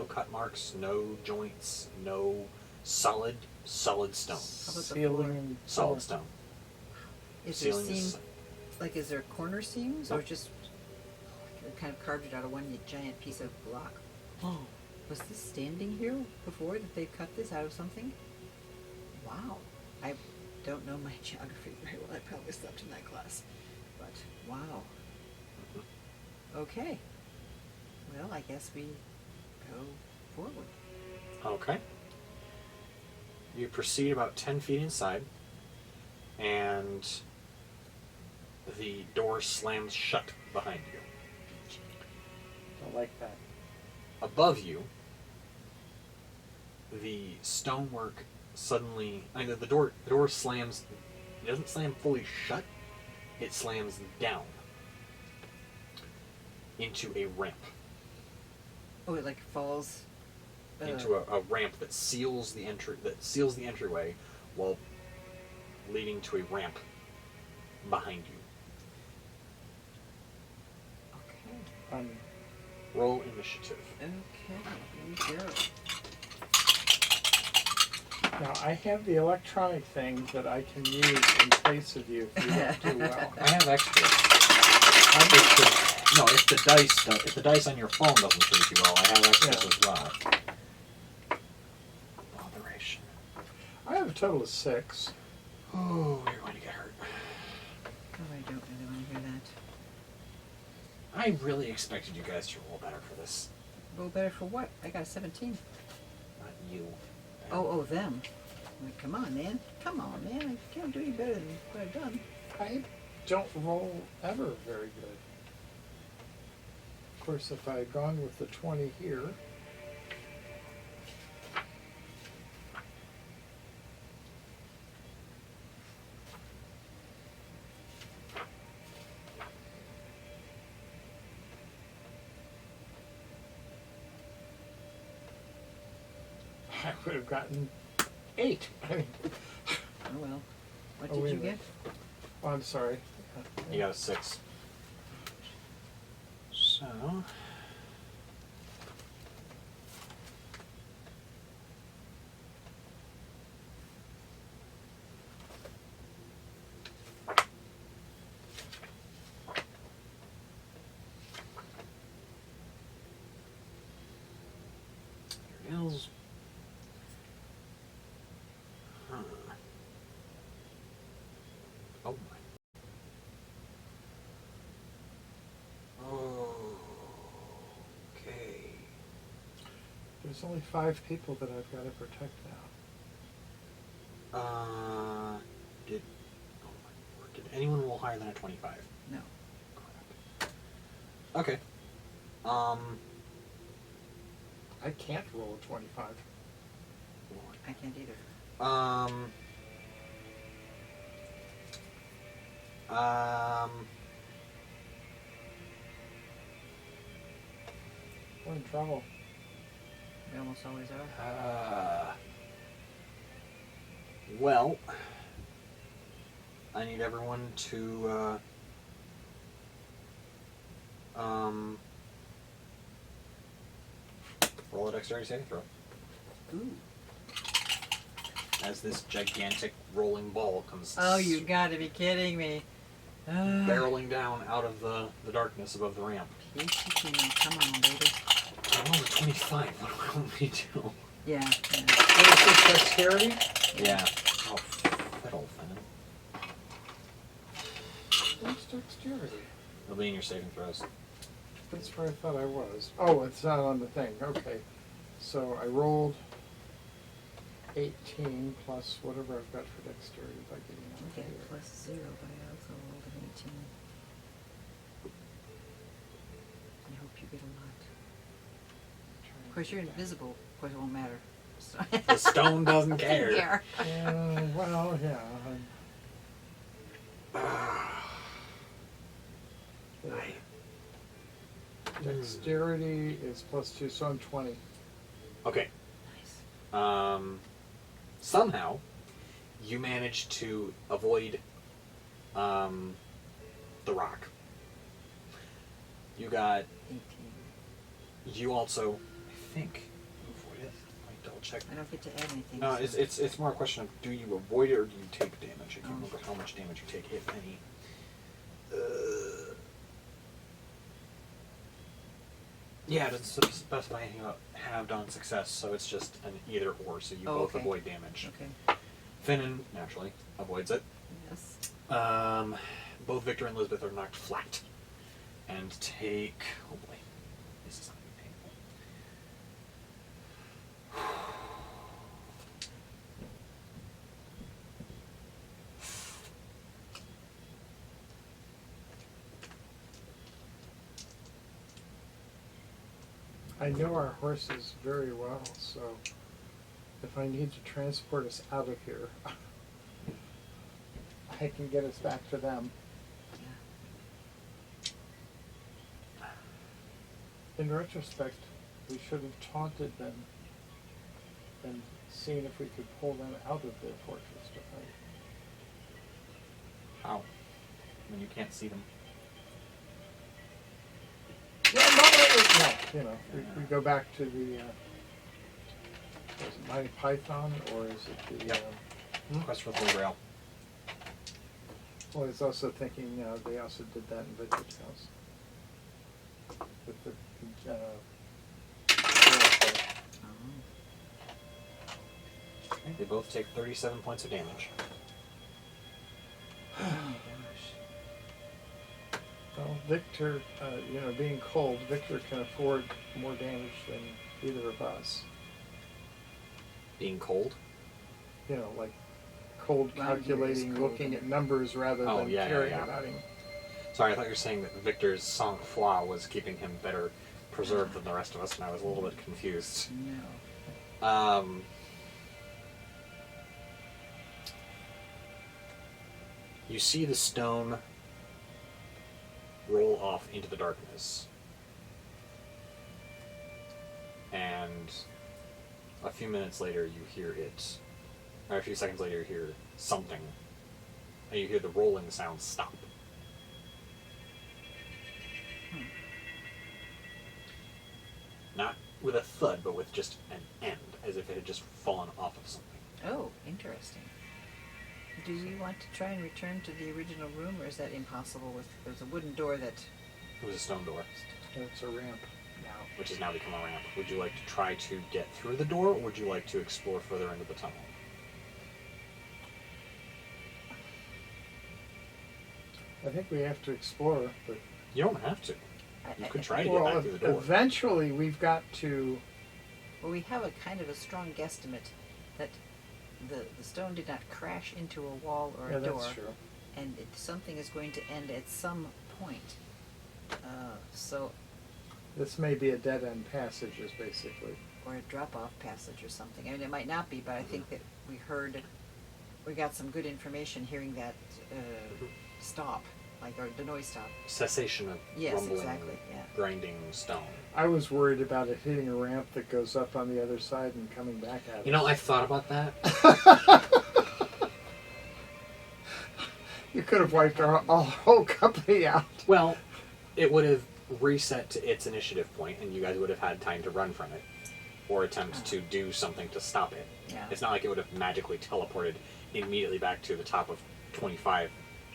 cut marks, no joints, no solid stone.
How about the
Ceiling.
Solid stone.
Is there
Ceiling is-
seam, like is there corner seams or
Nope.
just kind of carved it out of one giant piece of block? Oh, was this standing here before that they cut this out of something? Wow. I don't know my geography very well. I probably slept in that class. But wow. Okay. Well, I guess we go forward.
Okay. You proceed about 10 feet inside, and the door slams shut behind you.
Don't like that.
Above you, the stonework suddenly, the door slams, it doesn't slam fully shut, it slams down into a ramp,
Oh, it like falls.
into a ramp that seals the entryway while leading to a ramp behind you.
Okay.
Roll initiative.
Okay. Here we go.
Now, I have the electronic thing that I can use in place of you if you don't do well.
I have extra. If the dice on your phone doesn't treat you well, I have extras
Yeah.
as well. Botheration.
I have a total of 6.
Oh, you're going to get hurt.
Oh, I don't really want to hear that.
I really expected you guys to roll better for this.
Roll better for what? I got a 17.
Not you.
Oh, them. I'm like, come on, man. Come on, man. I can't do any better than what I've done.
I don't roll ever very good. Of course, if I had gone with the 20 here, I would have gotten 8. I mean,
Oh, well. What
Oh,
did
wait
you
a
get?
minute. Oh, I'm sorry.
You got a 6. So. Here it is. Huh. Oh my. Okay.
There's only 5 people that I've got to protect now.
Did oh my word, did anyone roll higher than a 25?
No.
Crap. Okay.
I can't roll a 25.
I can't either.
We're in trouble.
We almost always are.
Well, I need everyone to, roll a dexterity saving throw.
Ooh.
As this gigantic rolling ball comes
Oh, you gotta be kidding me.
barreling down out of the darkness above the ramp.
Peachy keen. Come on, baby.
I rolled a 25. What do I only do?
Yeah.
What is this, dexterity?
Yeah. Oh, fiddle, Fenn.
What's dexterity?
It'll be in your saving throws.
That's where I thought I was. Oh, it's not on the thing. Okay. So I rolled 18 plus whatever I've got for dexterity by getting out
Okay,
here.
plus 0, but I also rolled an 18. I hope you get a lot. Of course, you're invisible. Of course, it won't matter. So
The stone doesn't care.
Yeah.
Well, yeah. Dexterity is plus 2, so I'm 20.
Okay.
Nice.
Somehow, you manage to avoid the rock. You got.
18.
You also, I think, avoid it. Let me double check.
I don't get to add anything.
No,
so-
it's more a question of do you avoid it or do you take damage? I can't
Oh.
remember how much damage you take, if any. Yeah, it doesn't specify anything about have done success, so it's just an either or, so you both
okay.
avoid damage.
Okay.
Finnan, naturally, avoids it.
Yes.
Both Victor and Elizabeth are knocked flat and take. Oh boy, this is not gonna be painful.
I know our horses very well, so if I need to transport us out of here, I can get us back to them.
Yeah.
In retrospect, we should have taunted them and seen if we could pull them out of their fortress to fight.
How? When you can't see them.
No, you know, we go back to the, is it Mighty Python, or is it the,
Yep. Quest for the Holy Grail.
well, I was also thinking, they also did that in Victor's house. With the,
Oh.
Okay, they both take 37 points of damage.
Oh my gosh.
well, Victor, being cold, Victor can afford more damage than either of us.
Being cold?
You know, like cold
Well,
calculating,
he is cold,
looking
yeah.
at numbers rather
Oh,
than
yeah,
caring
yeah.
about him.
Sorry, I thought you were saying that Victor's sang-froid was keeping him better preserved than the rest of us, and I was a little bit confused.
No.
You see the stone roll off into the darkness. And a few minutes later you hear it, or a few seconds later you hear something. And you hear the rolling sound stop. Not with a thud, but with just an end, as if it had just fallen off of something.
Oh, interesting. Do we want to try and return to the original room, or is that impossible? There's a wooden door that.
It was a stone door,
It's a ramp now.
which has now become a ramp. Would you like to try to get through the door, or would you like to explore further into the tunnel?
I think we have to explore, but
You don't have to. You could try to get
well,
back through the door.
eventually we've got to.
Well, we have a kind of a strong guesstimate that the stone did not crash into a wall or
Yeah,
a door,
that's true.
and something is going to end at some point. So
This may be a dead-end passage, is basically.
Or a drop-off passage or something. I mean, it might not be, but I think that we got some good information hearing that stop, like, or the noise stop.
Cessation of
Yes,
rumbling,
exactly, yeah.
grinding stone.
I was worried about it hitting a ramp that goes up on the other side and coming back at us.
You know, I thought about that.
You could have wiped our whole company out.
Well, it would have reset to its initiative point, and you guys would have had time to run from it, or attempt to do something to stop it.
Yeah.
It's not like it would have magically teleported immediately back to the top of 25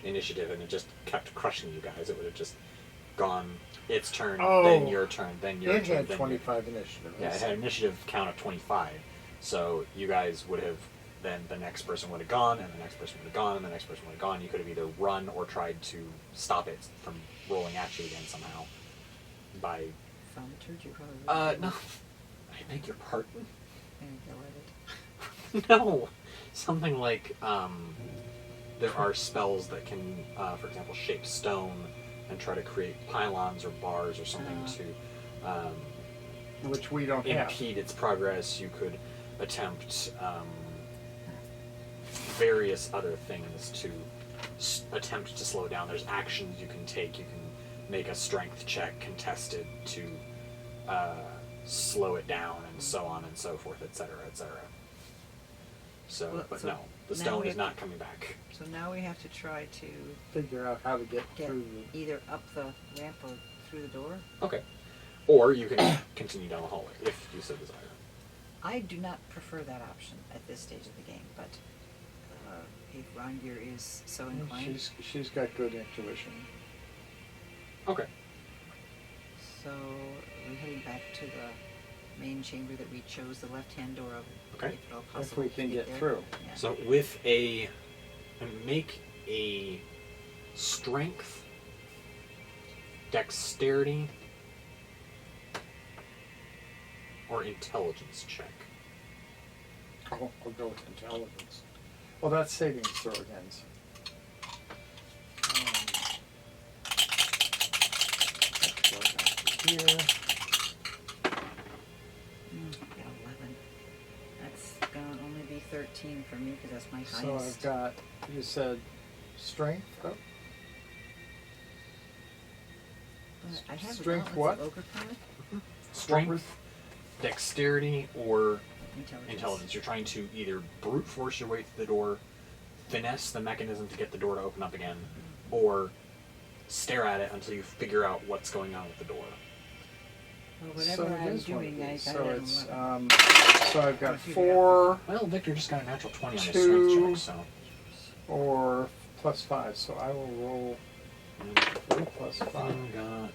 initiative, and it just kept crushing you guys. It would have just gone its turn, then your turn, then your
It
turn.
had
then
25 initiative.
Yeah, it had an initiative count of 25. So you guys would have, then the next person would have gone, and the next person would have gone, and the next person would have gone. You could have either run or tried to stop it from rolling at you again somehow. By
Thaumaturgy, probably.
no, I beg your pardon.
There you go, edit.
No, something like there are spells that can, for example, shape stone and try to create pylons or bars or something to
Which we don't have.
impede its progress. You could attempt various other things to attempt to slow down. There's actions you can take. You can make a strength check contested to slow it down, and so on and so forth, etc., etc. So,
Well,
but
so
no, the
now
stone
we
is
have
not coming back.
So now we have to try to
Figure out how to get
get
through
either up the ramp or through the door.
Okay. Or you can continue down the hallway if you so desire.
I do not prefer that option at this stage of the game, but if Rongear is so inclined.
She's got good intuition.
Okay.
So we're heading back to the main chamber that we chose, the left-hand door of.
Okay.
If at all
If
possible
we
to
can get
there.
through.
Yeah.
So with a make a strength, dexterity, or intelligence check.
I'll go with intelligence. Well, that's saving throw against. Let's go back to here.
Got 11. That's gonna only be 13 for me because that's my
So
highest.
I've got, you said strength? Oh,
But I have
strength
gauntlets
what?
of ogre power.
Strength, dexterity, or
Intelligence.
intelligence. You're trying to either brute force your way through the door, finesse the mechanism to get the door to open up again, or stare at it until you figure out what's going on with the door.
Well, whatever
it
I'm
is one of
doing, I
these.
got
So
it at
it's
11.
so I've got
If you
4
Well, Victor just got a natural 20 on his
Two.
strength check, so.
or plus 5. So I will roll 3 plus 5.
Finn got.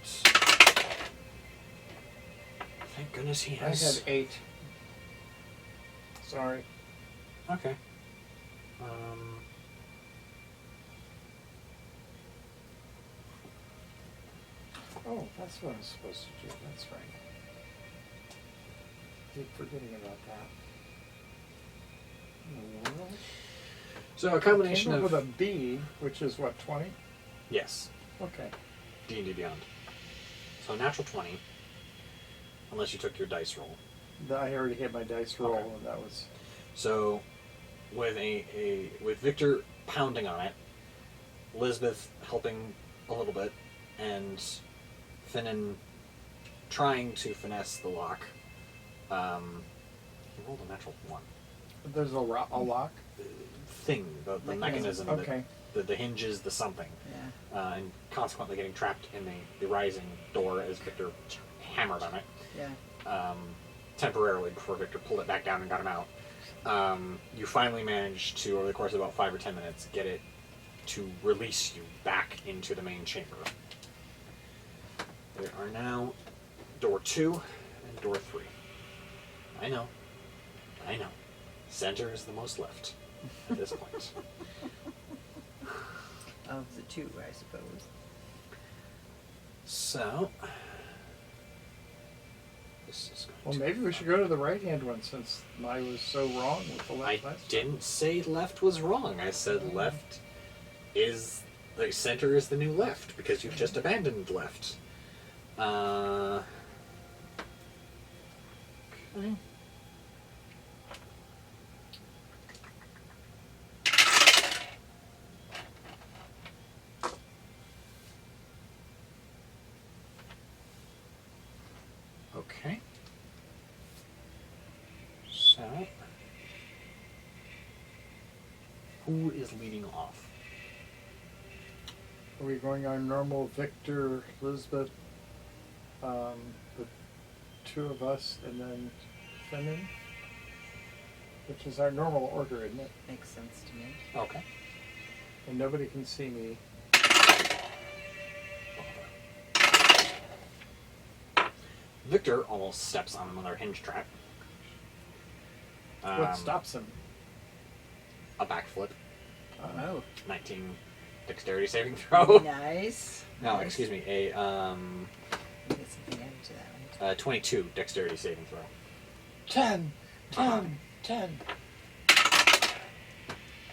Thank goodness he
I
has.
had 8. Sorry.
Okay.
Oh, that's what I'm supposed to do. That's right. Keep forgetting about that. In the world?
So a combination
Came up
of
with a B, which is what, 20?
yes,
Okay.
D&D Beyond. So a natural 20, unless you took your dice roll.
I already had my dice roll,
Okay.
and that was.
So with with Victor pounding on it, Elizabeth helping a little bit, and Finnan trying to finesse the lock. He rolled a natural 1.
There's a lock?
Thing, the mechanism,
Okay.
the hinges, the something.
Yeah.
And consequently getting trapped in the rising door as Victor hammered on it
Yeah.
temporarily before Victor pulled it back down and got him out. You finally managed to, over the course of about 5 or 10 minutes, get it to release you back into the main chamber. There are now door 2 and door 3. I know. Center is the most left at this point.
Of the two, I suppose.
So, this is going
Well,
to
maybe we should go to the right-hand one since I was so wrong with the
I
left last time.
didn't say left was wrong. I said left is the center is the new left because you've just abandoned left.
Mm.
Okay. So, who is leading off?
Are we going on normal Victor, Elizabeth, the two of us, and then Finnan? Which is our normal order, isn't it?
Makes sense to me.
Okay.
And nobody can see me.
Victor almost steps on another hinge trap.
What stops him?
A backflip.
Oh.
19 dexterity saving throw.
Nice.
No,
Nice.
excuse me.
You get something added to that, right?
22 dexterity saving throw.
10!
Uh-huh.
10!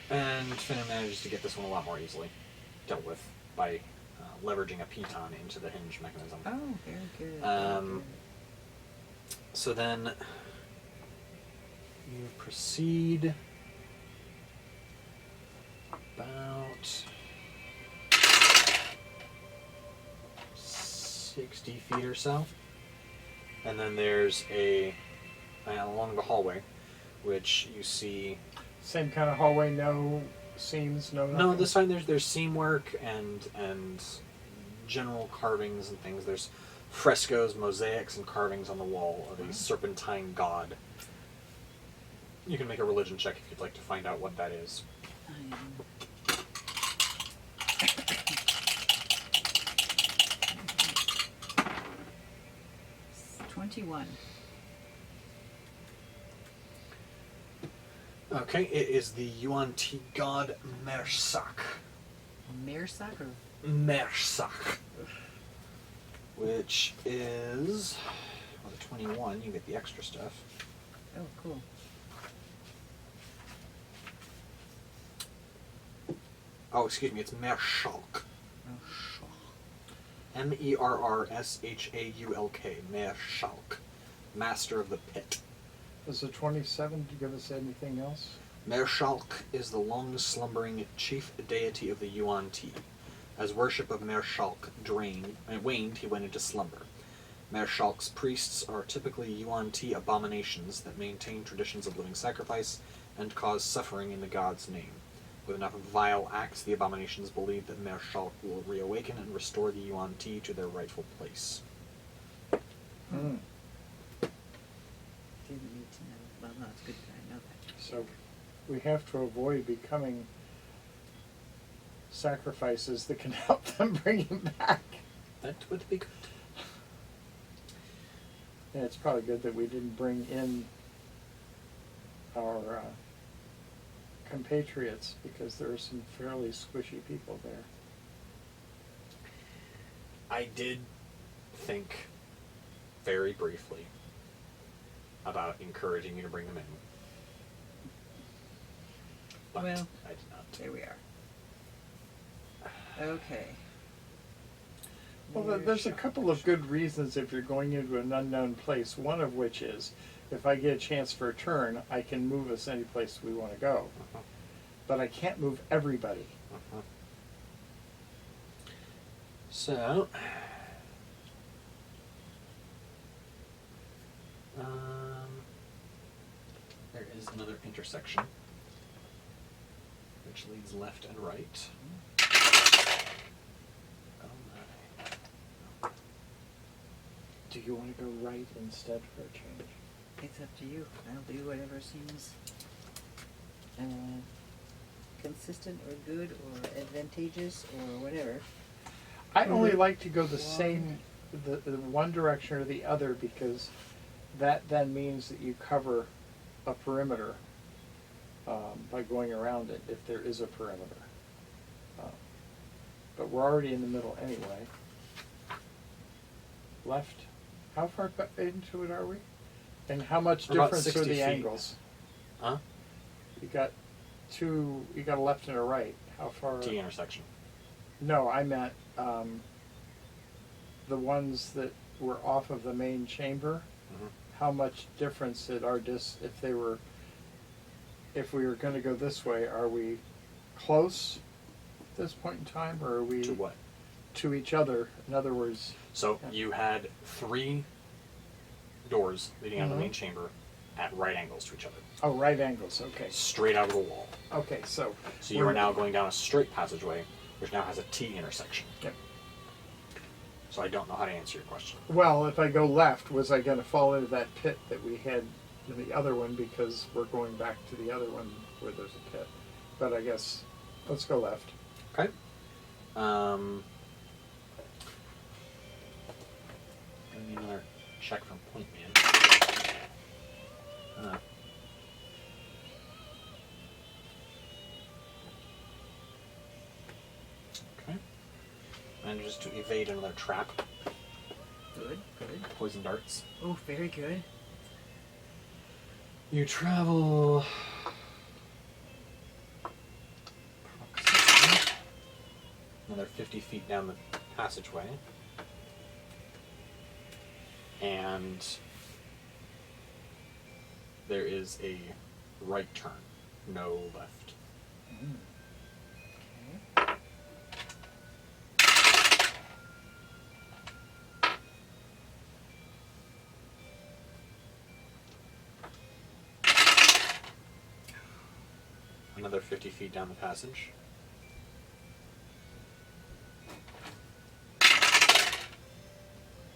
And Finnan manages to get this one a lot more easily dealt with by leveraging a piton into the hinge mechanism.
Oh, very good.
Um, So then you proceed about 60 feet or so. And then there's along the hallway, which you see.
Same kind of hallway, no seams, no nothing?
No, this time there's seam work and general carvings and things. There's frescoes, mosaics, and carvings on the wall of a serpentine god. You can make a religion check if you'd like to find out what that is.
21.
Okay, it is the Yuan-Ti god Mersak.
Mirsak or
Mersak. Which is, well, the 21, you get the extra stuff.
oh, cool.
Oh, excuse me, it's Mershulk.
Oh, sure.
Merrshaulk. Mershulk. Master of the Pit.
Does the 27 give us anything else?
Mershulk is the long-slumbering chief deity of the Yuan-Ti. As worship of Mershulk waned, he went into slumber. Mershulk's priests are typically Yuan-Ti abominations that maintain traditions of living sacrifice and cause suffering in the god's name. With enough vile acts, the abominations believe that Mershulk will reawaken and restore the Yuan-Ti to their rightful place.
Hmm.
Didn't need to know. Well, no, it's good that I know that.
So we have to avoid becoming sacrifices that can help them bring him back.
That would be good.
Yeah, it's probably good that we didn't bring in our compatriots, because there are some fairly squishy people there.
I did think very briefly about encouraging you to bring them in. But
Well,
I did not.
There we are. Okay.
Well, there's a couple of good reasons if you're going into an unknown place, one of which is, if I get a chance for a turn, I can move us any place we want to go.
Uh-huh.
But I can't move everybody.
Uh-huh. So, there is another intersection, which leads left and right. Oh my.
Do you want to go right instead for a change?
It's up to you. I'll do whatever seems consistent or good or advantageous or whatever.
I only like to go the same, the one direction or the other, because that then means that you cover a perimeter by going around it, if there is a perimeter. But we're already in the middle anyway. Left, how far into it are we? And how much
We're about
difference are
60
the
feet.
angles?
Huh?
You got a left and a right. How far?
T intersection.
No, I meant the ones that were off of the main chamber.
Mm-hmm.
how much difference did our if we were going to go this way, are we close at this point in time, or are we
To what?
to each other? In other words,
So
yeah.
you had 3 doors leading out of the
Mhm.
main chamber at right angles to each other,
oh, right angles. Okay.
straight out of the wall.
Okay, so
So you are now going down a straight passageway, which now has a T intersection.
Yep.
So I don't know how to answer your question.
Well, if I go left, was I going to fall into that pit that we had in the other one, because we're going back to the other one where there's a pit? But I guess let's go left.
Okay. I need another check from Point Man. Okay. Manages to evade another trap.
Good, good.
Poison darts.
Oh, very good.
You travel another 50 feet down the passageway, and there is a right turn, no left.
Okay.
Another 50 feet down the passage.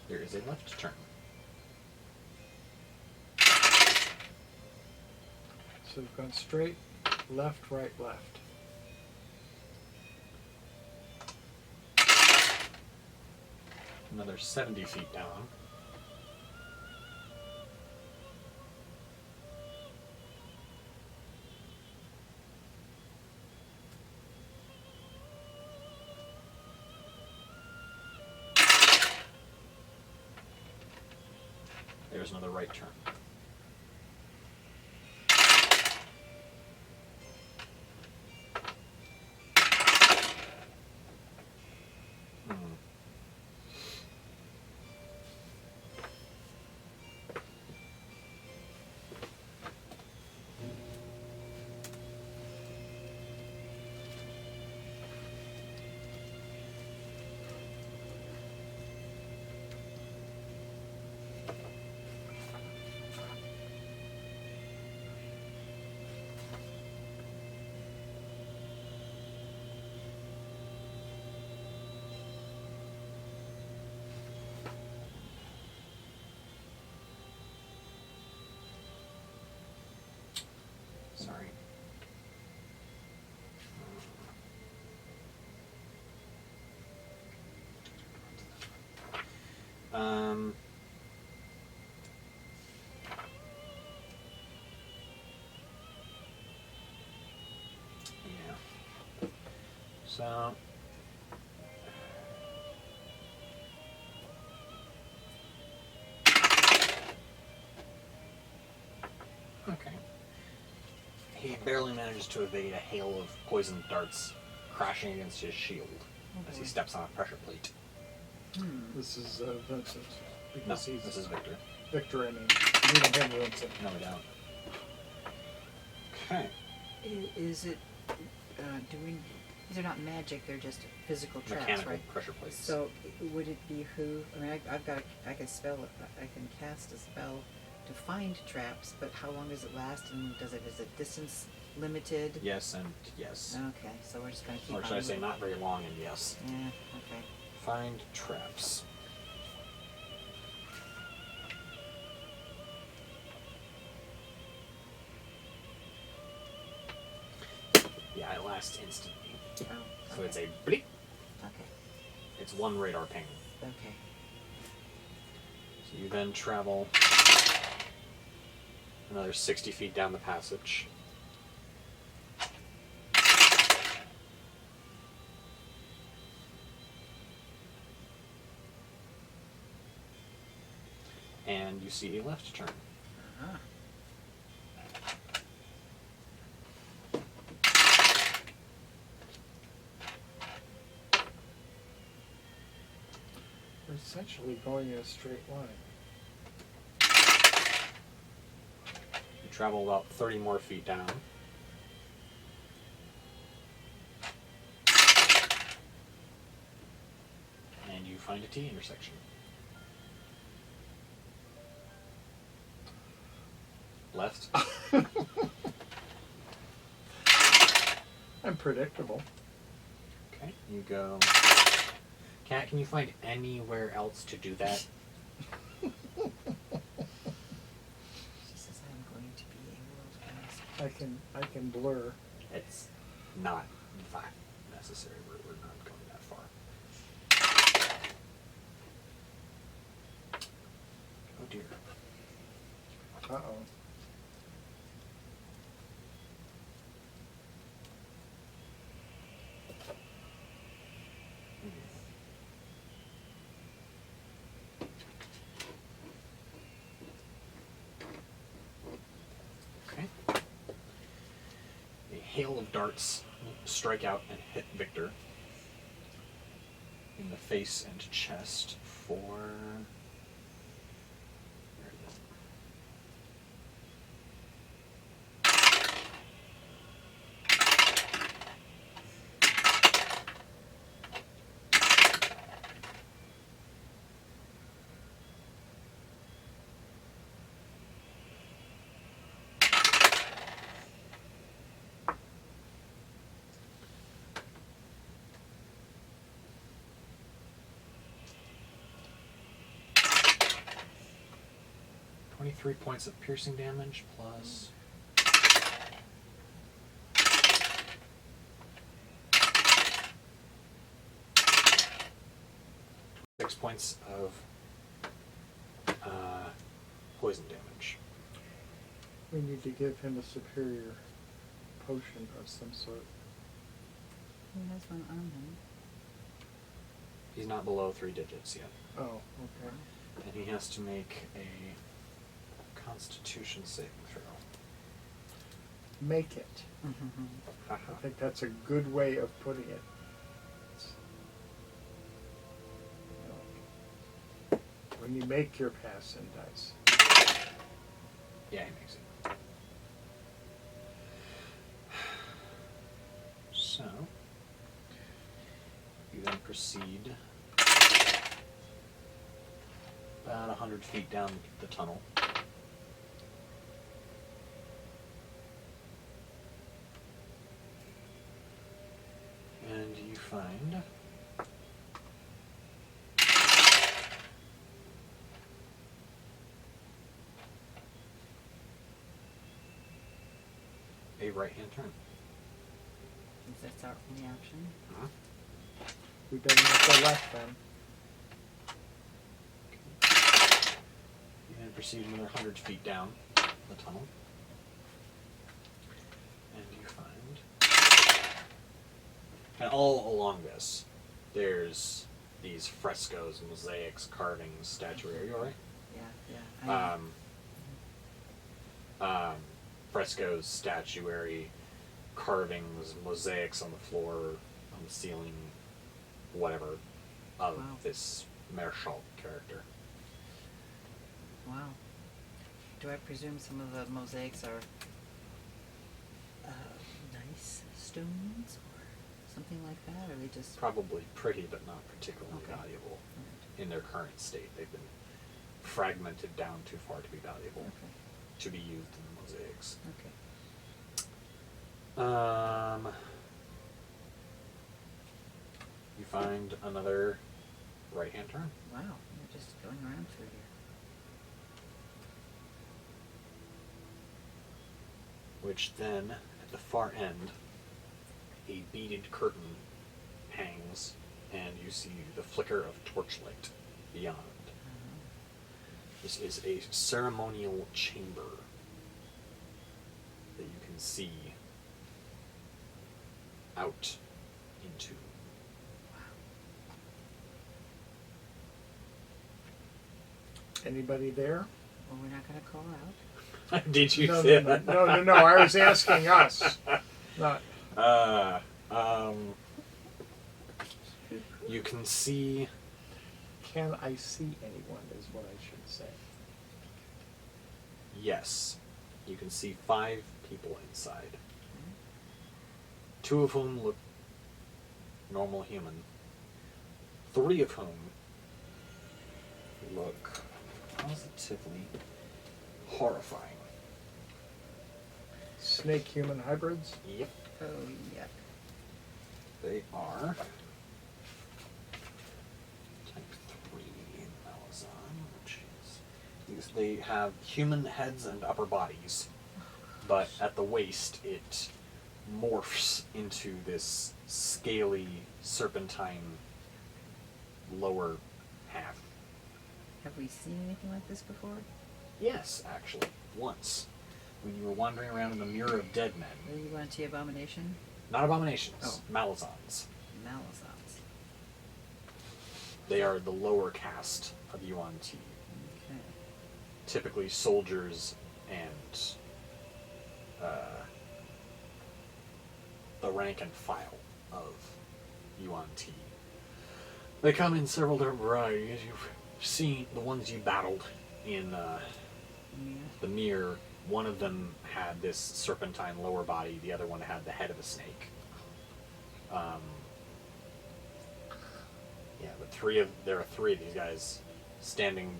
There is a left turn.
So we've gone straight, left, right, left.
Another 70 feet down. There's another right turn. Sorry. Yeah. So. Okay. He barely manages to evade a hail of poisoned darts crashing against his shield as he
boy.
steps on a pressure plate.
This is Vincent.
No,
Because he's
this is Victor.
Victor, I mean. We don't have Vincent.
No, we don't. Okay.
Is it doing? These are not magic; they're just physical traps,
Mechanical
right?
pressure plates.
So would it behoove? I mean, I can spell it. I can cast a spell to find traps, but how long does it last? And is it distance limited?
Yes and yes.
Okay, so we're just gonna keep.
Or should I say not very long and yes.
Yeah. Okay.
Find traps. Yeah, it lasts instantly.
Oh.
So it's a bleep.
Okay.
It's 1 radar ping.
Okay.
So you then travel another 60 feet down the passage. And you see a left turn.
Uh-huh.
We're essentially going in a straight line.
travel about 30 more feet down. And you find a T intersection. Left.
I'm predictable.
Okay, you go. Cat, can you find anywhere else to do that?
She says I'm going to be a world class.
I can blur.
It's not that necessary. We're not going that far. Oh dear.
Uh-oh.
Okay. A hail of darts strike out and hit Victor in the face and chest for. Where is it? Three points of piercing damage plus 6 points of poison damage.
We need to give him a superior potion of some sort.
He has one on him.
He's not below 3 digits yet.
Oh, okay.
And he has to make a Constitution saving throw.
Make it. I think that's a good way of putting it. When you make your pass in dice.
Yeah, he makes it. So, you then proceed about 100 feet down the tunnel. And you find a right-hand turn.
Is that our only option?
We better not go left then.
You then proceed another 100 feet down the tunnel. And you find... And all along this, there's these frescoes, mosaics, carvings, statuary. Are you alright?
Yeah.
Frescoes, statuary, carvings, mosaics on the floor, on the ceiling, whatever, of
Wow.
this Marshal character.
Wow. Do I presume some of the mosaics are nice stones or something like that? Or are they just...
Probably pretty, but not particularly
Okay.
valuable
Right.
in their current state. They've been fragmented down too far to be valuable,
Okay.
to be used in the mosaics.
Okay.
You find another right-hand turn.
Wow. We're just going around through here.
Which then, at the far end, a beaded curtain hangs, and you see the flicker of torchlight beyond. This is a ceremonial chamber that you can see out into.
Anybody there?
Well, we're not going to call out.
Did you
No,
say
no,
that?
no, no, no. I was asking us. Not.
You can see.
Can I see anyone? Is what I should say.
Yes. you can see 5 people inside. 2 of whom look normal human. 3 of whom look positively horrifying.
Snake-human hybrids?
Yep.
Oh, yuck.
They are type 3 Malazan, which is they have human heads and upper bodies, but at the waist it morphs into this scaly serpentine lower half.
Have we seen anything like this before?
Yes, actually, once. When you were wandering around in the Mirror of Dead Men.
The Yuan-Ti abomination?
Not abominations,
Oh.
Malazans.
Malazans.
They are the lower caste of Yuan-Ti.
Okay.
Typically soldiers and the rank and file of Yuan-Ti. They come in several different varieties. You've seen the ones you battled in
Yeah.
the mirror. One of them had this serpentine lower body. The other one had the head of a snake. Yeah, but there are 3 of these guys standing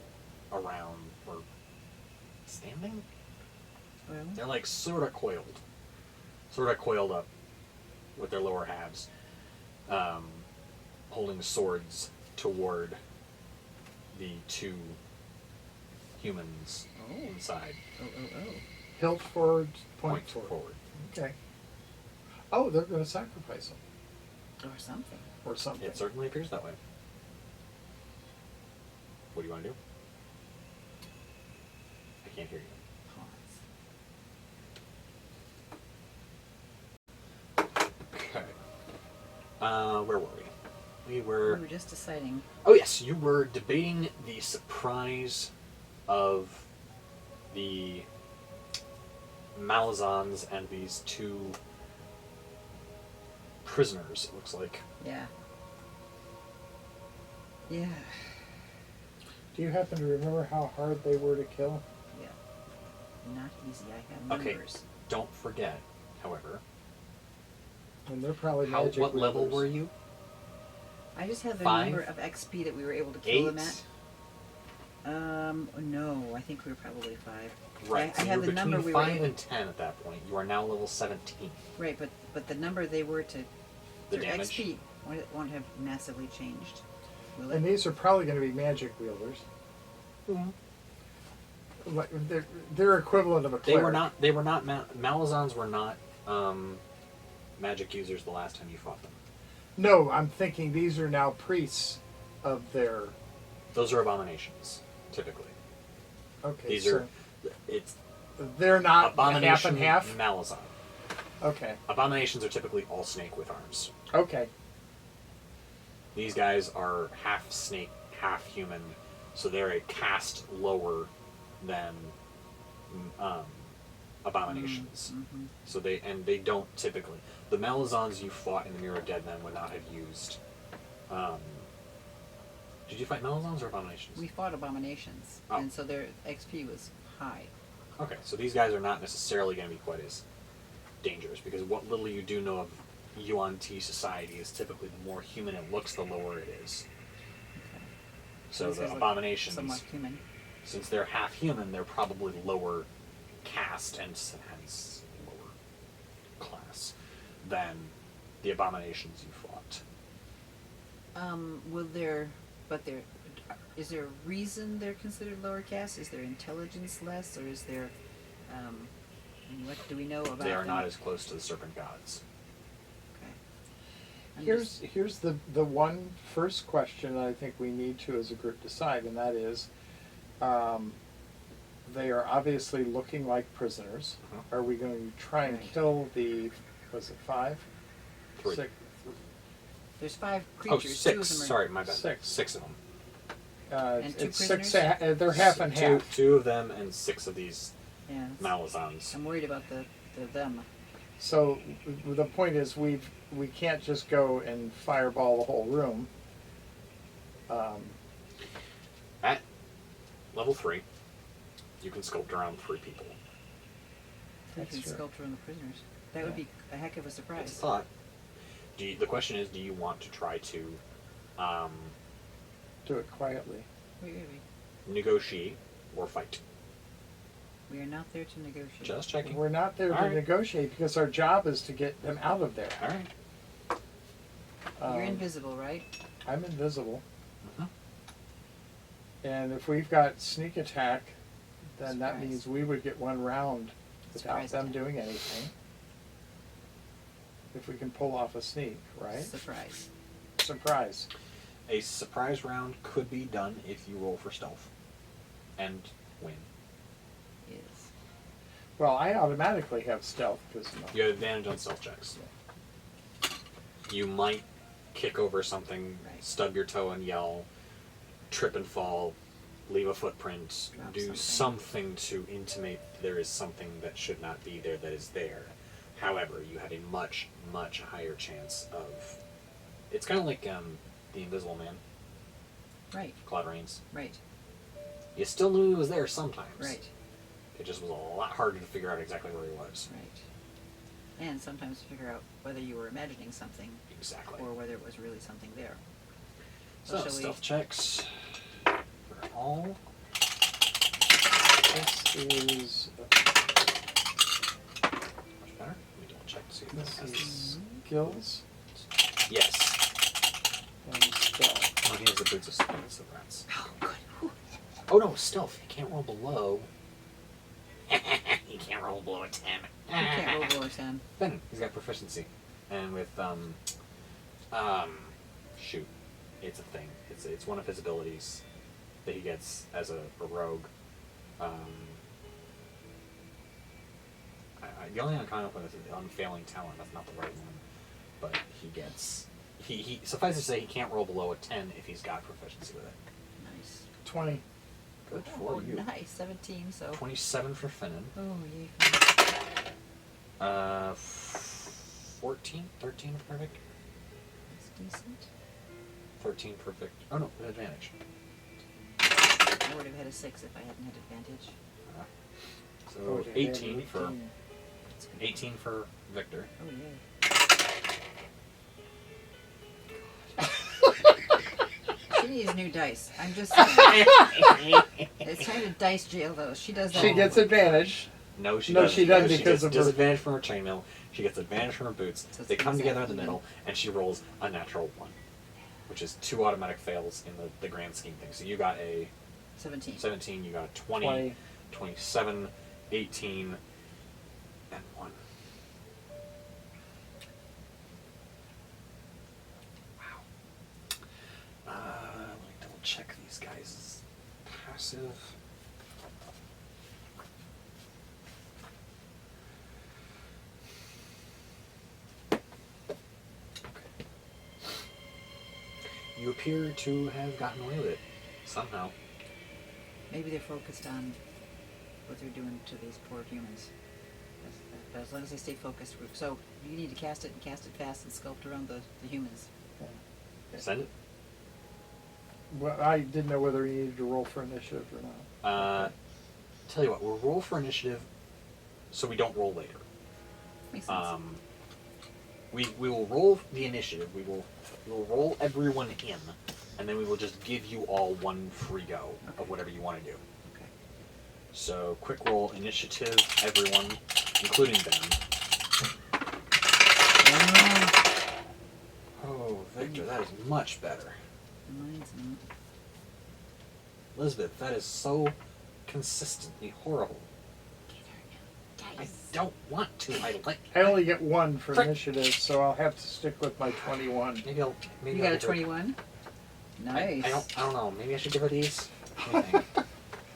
around, or standing?
Well,
They're like sort of coiled up with their lower halves, holding swords toward the 2 humans inside.
oh.
Hilt forward, point
Point
forward. Okay. Oh, they're going to sacrifice them.
Or something.
Or something.
It certainly appears that way. What do you want to do? I can't hear you.
Pause.
Okay. Where were we? We
We
were...
were just deciding.
Oh yes, you were debating the surprise of the Malazans and these 2 prisoners, it looks like.
Yeah. Yeah.
Do you happen to remember how hard they were to kill?
Yeah. Not easy. I have
Okay.
numbers.
Don't forget, however,
And they're probably
what
magic
level
wielders.
were you?
I just have the
5?
number of XP that we were able to kill
8?
them at. No, I think we were probably 5.
Right,
I
so
have
you
the
were
number
between
we were
5
able.
and 10 at that point. You are now level 17.
Right, but the number they were to
The
their
damage?
XP won't have massively changed, will it?
And these are probably going to be magic wielders. Like they're equivalent of a cleric.
They were not, Malazans were not magic users the last time you fought them.
No, I'm thinking these are now priests of their...
Those are abominations, typically.
Okay,
These
so
are, it's
they're not
abomination
half and half?
Malazan.
Okay,
Abominations are typically all snake with arms.
okay.
These guys are half snake, half human, so they're a caste lower than abominations.
Mm-hmm.
So they don't typically. The Malazans you fought in the Mirror of Dead Men would not have used. Did you fight Malazans or abominations?
We fought abominations,
Oh.
and so their XP was high.
Okay, so these guys are not necessarily going to be quite as dangerous, because what little you do know of Yuan-Ti society is typically the more human it looks, the lower it is.
Okay.
So
These
the
guys look
abominations,
somewhat human.
since they're half human, they're probably lower caste and hence lower class than the abominations you fought.
Is there a reason they're considered lower caste? Is their intelligence less, or is there, what do we know about them?
They are not as close to the serpent gods.
Okay. I'm
Here's the one first question I think we need to as a group decide, and that is, they are obviously looking like prisoners.
Mhm.
Are we going to try and
Right.
kill the, was it 5?
3.
There's 5
Oh,
creatures.
6.
2 of them are,
Sorry, my bad.
Six.
6 of them.
And 2
it's 6,
prisoners?
they're half and
two,
half.
2 of them and 6 of these
Yeah.
Malazans.
I'm worried about the them.
So the point is, we can't just go and fireball the whole room.
At level 3, you can sculpt around 3 people.
They
That's
can
true.
sculpture on the prisoners. That would be a heck of a surprise.
It's a thought. The question is, do you want to try to
Do it quietly.
Wait.
negotiate or fight?
We are not there to negotiate.
Just checking.
We're not there
All
to
right.
negotiate because our job is to get them out of there.
All right.
You're invisible, right?
I'm invisible.
Mhm.
And if we've got sneak attack, then that
Surprise.
means we would get one round without
Surprise
them
attack.
doing anything. If we can pull off a sneak, right?
Surprise.
Surprise.
A surprise round could be done if you roll for stealth and win.
Is.
Well, I automatically have stealth because
You have advantage on stealth checks. You might kick over something,
Right.
stub your toe and yell, trip and fall, leave a footprint,
Drop
do something to intimate there is something that should not be there that is there. However, you have a much, much higher chance of... It's kind of like the Invisible Man,
Right.
Claude Rains.
Right.
You still knew he was there sometimes.
Right.
It just was a lot harder to figure out exactly where he was.
Right. And sometimes figure out whether you were imagining something
Exactly.
or whether it was really something there.
So,
shall we-
stealth checks for all.
this is
Much better. Let me double check to see if
this
this
is skills
Yes.
and stealth.
Oh, he has the boots of spirits, the rats.
Oh, good. Whew.
Oh no, stealth. You can't roll below. You can't roll below a 10.
You can't roll below 10.
Then he's got proficiency. And with shoot. It's a thing. It's one of his abilities that he gets as a rogue. The only uncommon one is the unfailing talent. That's not the right one, but he gets. He suffice to say he can't roll below a 10 if he's got proficiency with it.
Nice.
20.
Good
Oh,
for you.
nice. 17, so.
27 for Finnan.
Oh, yay for me.
14, 13 for Vic.
That's decent.
13 for Vic. Oh no, with advantage.
I would have had a 6 if I hadn't had advantage.
So
Oh, yeah,
18 for
18.
That's good.
18 for Victor.
Oh, yay. She needs new dice. I'm just saying. It's time to dice jail those. She does that.
She gets advantage.
No, she
No,
doesn't.
she doesn't
She
because
gets
of her-
disadvantage from her chainmail. She gets advantage from her boots.
So it's
They come together in the
exactly-
middle, and she rolls a natural 1, which is 2 automatic fails in the grand scheme thing. So you got a
17.
17, you got a 20,
20.
27, 18, and 1. Wow. Let me double check these guys' passive. You appear to have gotten away with it somehow.
Maybe they're focused on what they're doing to these poor humans. But as long as they stay focused. So you need to cast it and cast it fast and sculpt around the humans.
Send it.
Well, I didn't know whether he needed to roll for initiative or not.
Tell you what, we'll roll for initiative so we don't roll later.
Makes sense.
We will roll the initiative. We will roll everyone in, and then we will just give you all one free go of whatever you want to do.
Okay.
So quick roll initiative, everyone, including them. Oh, Victor, that is much better.
Mine's not.
Elizabeth, that is so consistently horrible. I don't want to. I like.
I only get 1 for
Frick.
initiative, so I'll have to stick with my 21.
Maybe I'll. Maybe
You
I'll
got a
give her-
21? Nice.
I don't know. Maybe I should give her these. What do you think?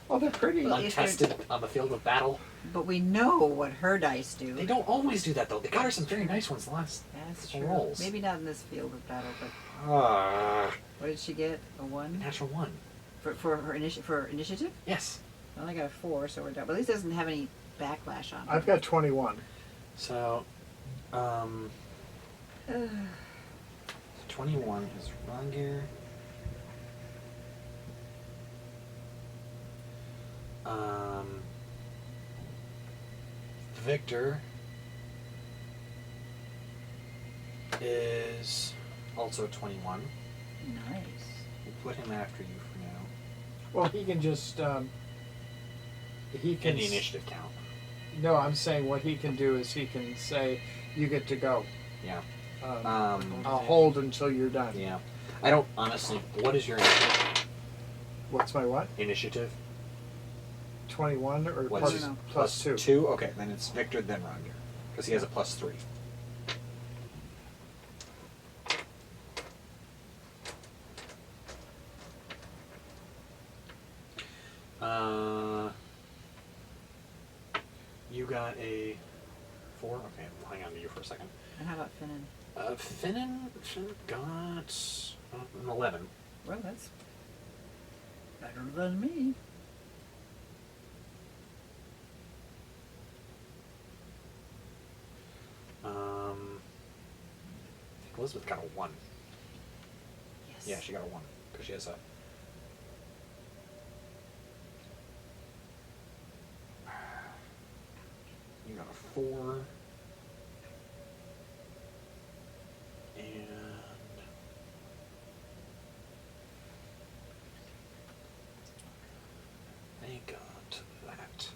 Oh, they're pretty.
Well, if they're-
Untested on the field of battle.
But we know what her dice do.
They don't always do that though. They got her some very nice ones last.
That's
couple
true.
rolls.
Maybe not in this field of battle, but
What
what did she get? A 1?
natural 1.
For her initiative?
Yes.
I only got a 4, so we're done. But at least it doesn't have any backlash on her.
I've got 21.
So, 21 is Rongir. Victor is also 21.
Nice.
We'll put him after you for now.
Well, he can just he can
In the initiative count.
No, I'm saying what he can do is he can say, "You get to go."
Yeah.
I'll hold until you're done.
Yeah. I don't honestly. What is your initiative?
What's my what?
Initiative?
21 or
What's
plus,
No.
plus 2?
2? Okay, then it's Victor, then Roger. Because he has a plus 3. You got a 4? Okay, I'll hang on to you for a second.
And how about Finnan?
Finnan got an 11.
Well, that's better than me.
I think Elizabeth got a 1.
Yes.
Yeah, she got a 1. Because she has a... You got a 4. And... They got that.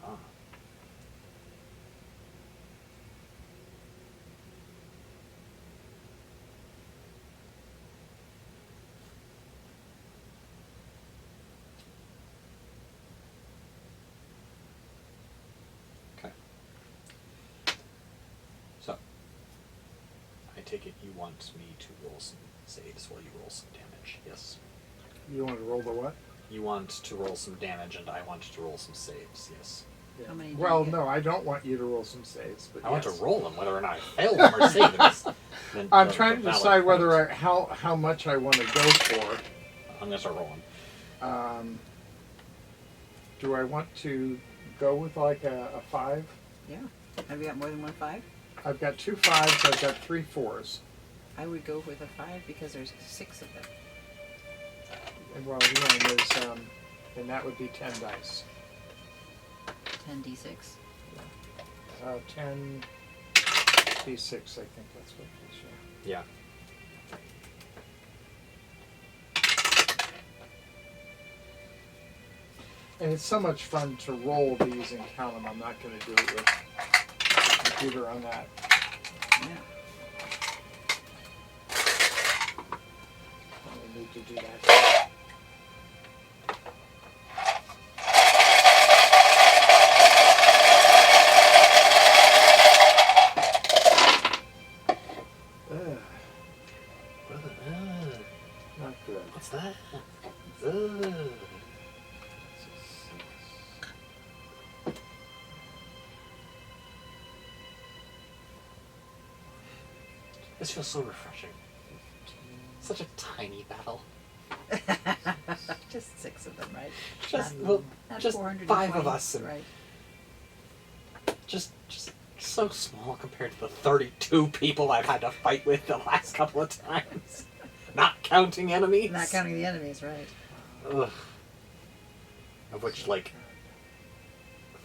Ah. Okay. So, I take it you want me to roll some saves while you roll some damage. Yes.
You want to roll the what?
You want to roll some damage, and I want to roll some saves. Yes.
How many do
Well,
you get?
no, I don't want you to roll some saves, but
I want to
yes.
roll them, whether or not I fail them or save them. Then
I'm
the
trying to
valid
decide whether
point.
how much I want to go for.
I'm gonna start rolling.
Do I want to go with like a 5?
Yeah. Have you got more than one 5?
I've got 2 5s. I've got 3 4s.
I would go with a 5 because there's 6 of them.
And well, there's and that would be 10 dice.
10d6.
10 d6. I think that's what it is.
Yeah.
And it's so much fun to roll these and count them. I'm not going to do it with computer on that.
Yeah.
I need to do that. Ugh, not good.
What's that? Ugh. This feels so refreshing. Such a tiny battle.
Just 6 of them, right?
Just
Not-
well,
not
just
420,
5 of us, and
right?
just so small compared to the 32 people I've had to fight with the last couple of times. Not counting enemies.
Not counting the enemies, right?
Ugh. Of which, like,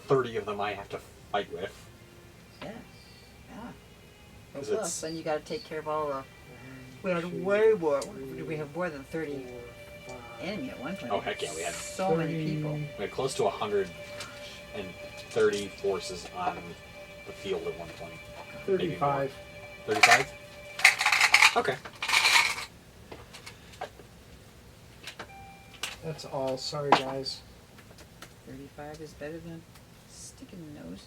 30 of them I have to fight with.
Yeah. Yeah. Well,
'Cause
plus,
it's-
then you got to take care of all the. We had way more. We have more than 30 enemy at one point.
Oh, heck yeah, we had
so many people.
We had close to 130 forces on the field at one point.
35.
35? Okay.
That's all. Sorry, guys.
35 is better than sticking the nose.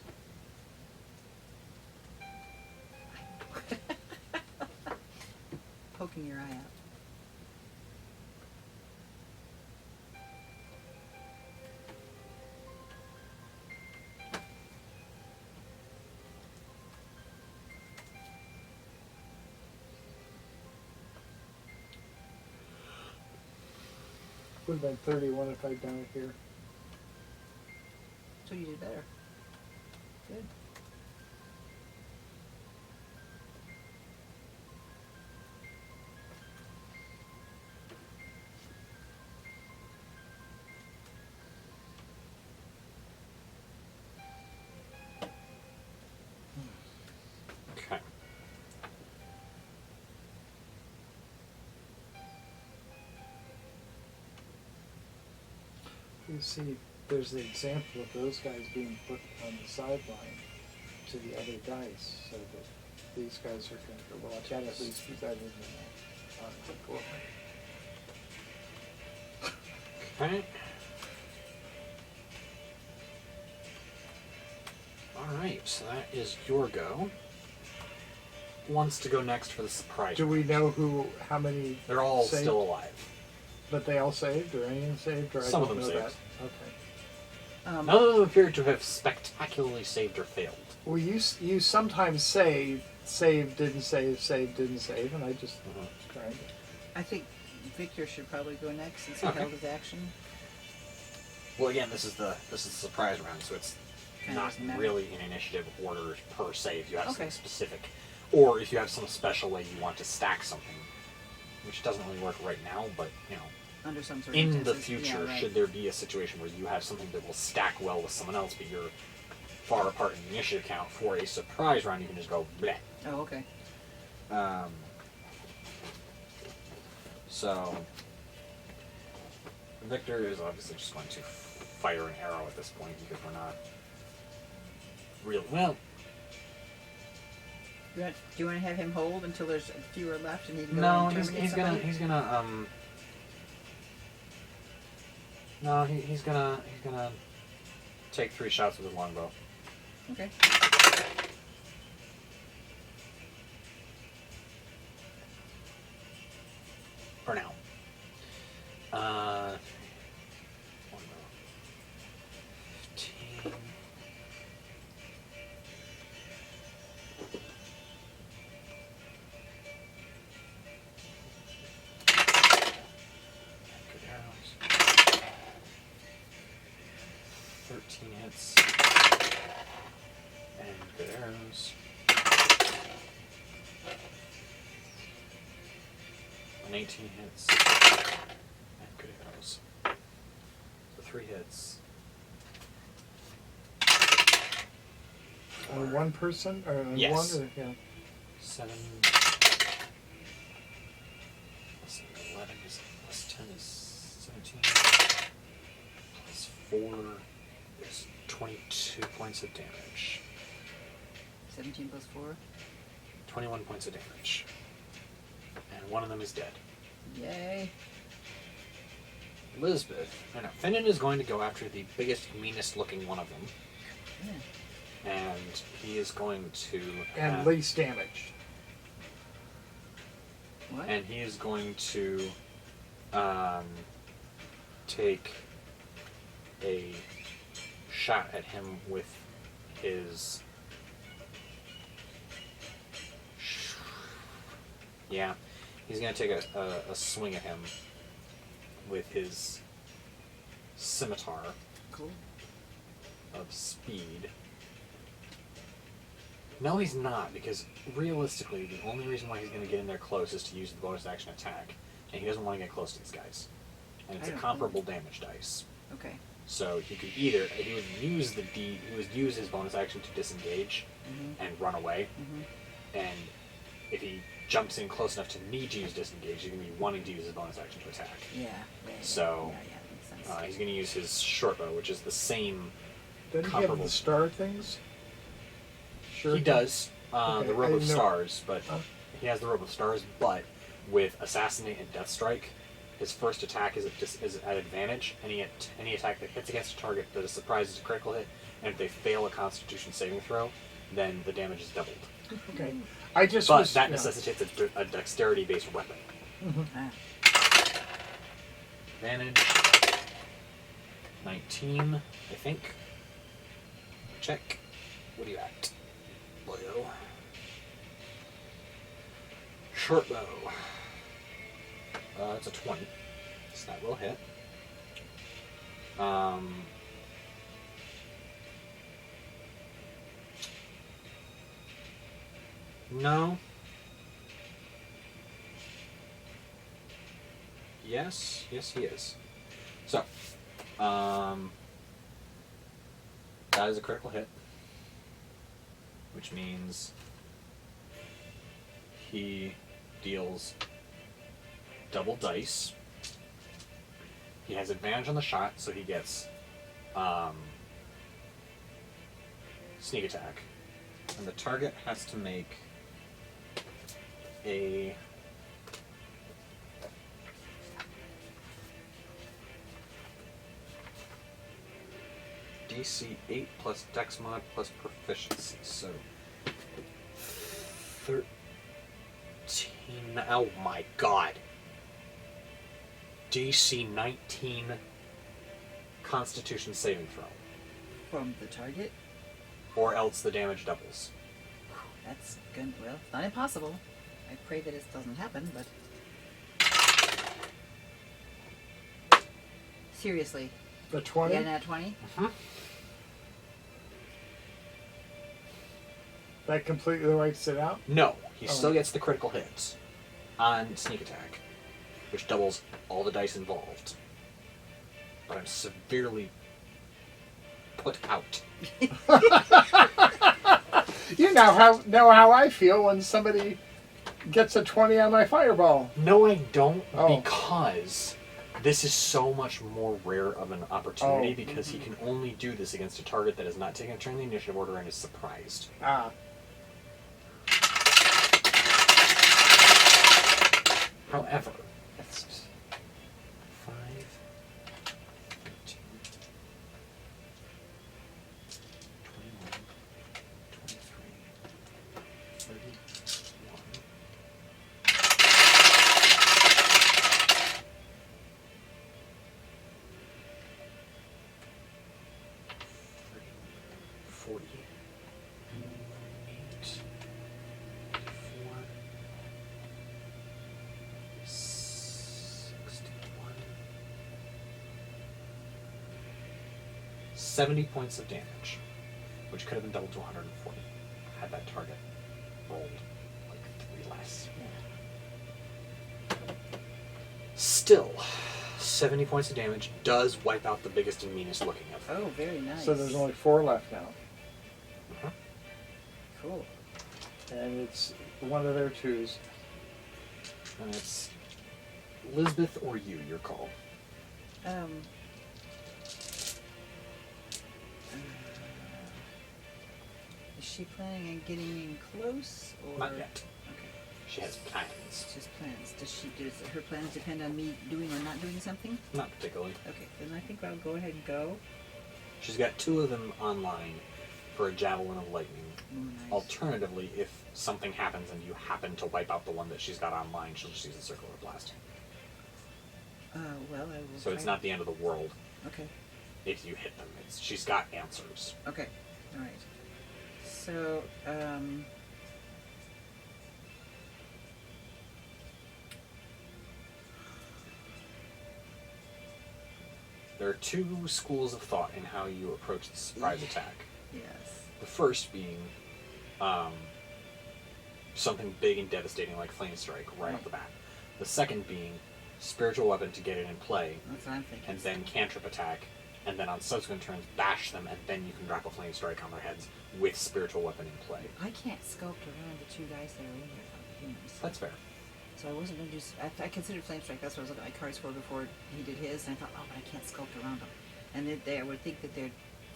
Poking your eye out.
Would have been 31 if I'd done it here.
So you did better. Good.
You see, there's the example of those guys being put on the sideline to the other dice, so that these guys are going to watch out. At least he's better than that. Go ahead.
Okay. Alright, so that is your go. Who wants to go next for the surprise?
Do we know how many?
They're all
saved?
still alive.
But they all saved, or any of them saved, or
Some
I
of
don't
them
know
saved.
that. Okay.
None of them appear to have spectacularly saved or failed.
Well, you sometimes save, didn't save, didn't save, and I just tried it.
I think Victor should probably go next since he
Okay.
held his action.
Well, again, this is the surprise round, so it's
Kinda
not
doesn't matter.
really in initiative order per se. If you have
Okay.
something specific, or if you have some special way you want to stack something, which doesn't really work right now, but you know.
Under some
In
circumstances.
the future,
yeah, right.
should there be a situation where you have something that will stack well with someone else, but you're far apart in the initiative count, for a surprise round, you can just go bleh.
Oh, okay.
So, Victor is obviously just going to fire an arrow at this point because we're not really well.
Do you want to have him hold until there's fewer left and he can go
No,
and
he's
terminate
gonna he's gonna take 3 shots with his longbow.
Okay.
For now. Longbow. 15. Good arrows. 13 hits. And good arrows. And 18 hits. And good arrows. So 3 hits.
On one person, or on
Yes.
one, or yeah.
7 plus 11 is plus 10 is 17 plus 4 is 22 points of damage.
17 plus 4.
21 points of damage. And one of them is dead.
Yay.
Elizabeth, Finnan is going to go after the biggest, meanest looking one of them.
Yeah.
And he is going to
And least damaged.
What?
and he is going to take a shot at him with his he's going to take a swing at him with his scimitar
Cool.
of speed. No, he's not, because realistically, the only reason why he's going to get in there close is to use the bonus action attack, and he doesn't want to get close to these guys. And it's
I
a
don't
comparable damage dice.
Okay.
So he would use his bonus action to disengage
Mhm.
and run away.
Mhm.
And if he jumps in close enough to need to use disengage, he's going to be wanting to use his bonus action to attack.
Yeah.
So,
Yeah, makes sense.
He's going to use his short bow, which is the same.
Doesn't he have
Comparable.
the star things? Sure.
He does
Okay,
the
I
robe of
didn't know-
stars, but
Oh.
he has the robe of stars. But with assassinate and death strike, his first attack is at advantage. Any attack that hits against a target that is surprised is a critical hit, and if they fail a Constitution saving throw, then the damage is doubled.
Okay. I just
But
was.
that
yeah.
necessitates a dexterity-based weapon.
Ah.
Advantage 19, I think. Check. What are you at? Boyo. Short bow. It's a 20. So that will hit. No. Yes, he is. So, that is a critical hit, which means he deals double dice, He has advantage on the shot, so he gets sneak attack. And the target has to make a DC 8 plus Dex mod plus proficiency. So 13. Oh my god. DC 19 Constitution saving throw.
From the target?
Or else the damage doubles.
That's good. Well, it's not impossible. I pray that it doesn't happen, but... Seriously.
The 20?
Yeah, nat 20?
Mm-hmm.
That completely wipes it out?
No, he
Oh.
still gets the critical hits on sneak attack, which doubles all the dice involved. But I'm severely put out.
You know how I feel when somebody gets a 20 on my fireball.
No, I don't,
Oh.
because this is so much more rare of an opportunity
Oh.
because he can only do this against a target that is not taking a turn in the initiative order and is surprised.
Ah.
However, that's 5, 13, 21, 23, 31. 40, 8, 54, 61, 70 points of damage, which could have been doubled to 140 had that target rolled like 3 less. Still, 70 points of damage does wipe out the biggest and meanest looking of them.
Oh, very nice.
So there's only 4 left now.
Mhm.
Cool.
And it's one of their 2s.
And it's Lisbeth or you, your call.
Is she planning on getting in close, or
Not yet.
Okay,
She has plans.
just plans. Does her plans depend on me doing or not doing something?
Not particularly.
Okay, then I think I'll go ahead and go.
She's got 2 of them online for a Javelin of Lightning.
Oh, nice.
Alternatively, if something happens and you happen to wipe out the one that she's got online, she'll just use a Circular Blast.
Well, I will.
So it's
try-
not the end of the world
Okay.
if you hit them. She's got answers.
Okay. All right. So,
There are 2 schools of thought in how you approach the surprise attack.
yes.
The first being something big and devastating like Flame Strike right off the bat. The second being Spiritual Weapon to get it in play,
That's what I'm thinking.
and then Cantrip Attack, and then on subsequent turns bash them, and then you can drop a Flame Strike on their heads with Spiritual Weapon in play.
I can't sculpt around the 2 guys that are in here. Humans.
That's fair.
So I wasn't going to do... I considered Flame Strike. That's what I was looking at my cards for before he did his. And I thought, oh, but I can't sculpt around them. And I would think that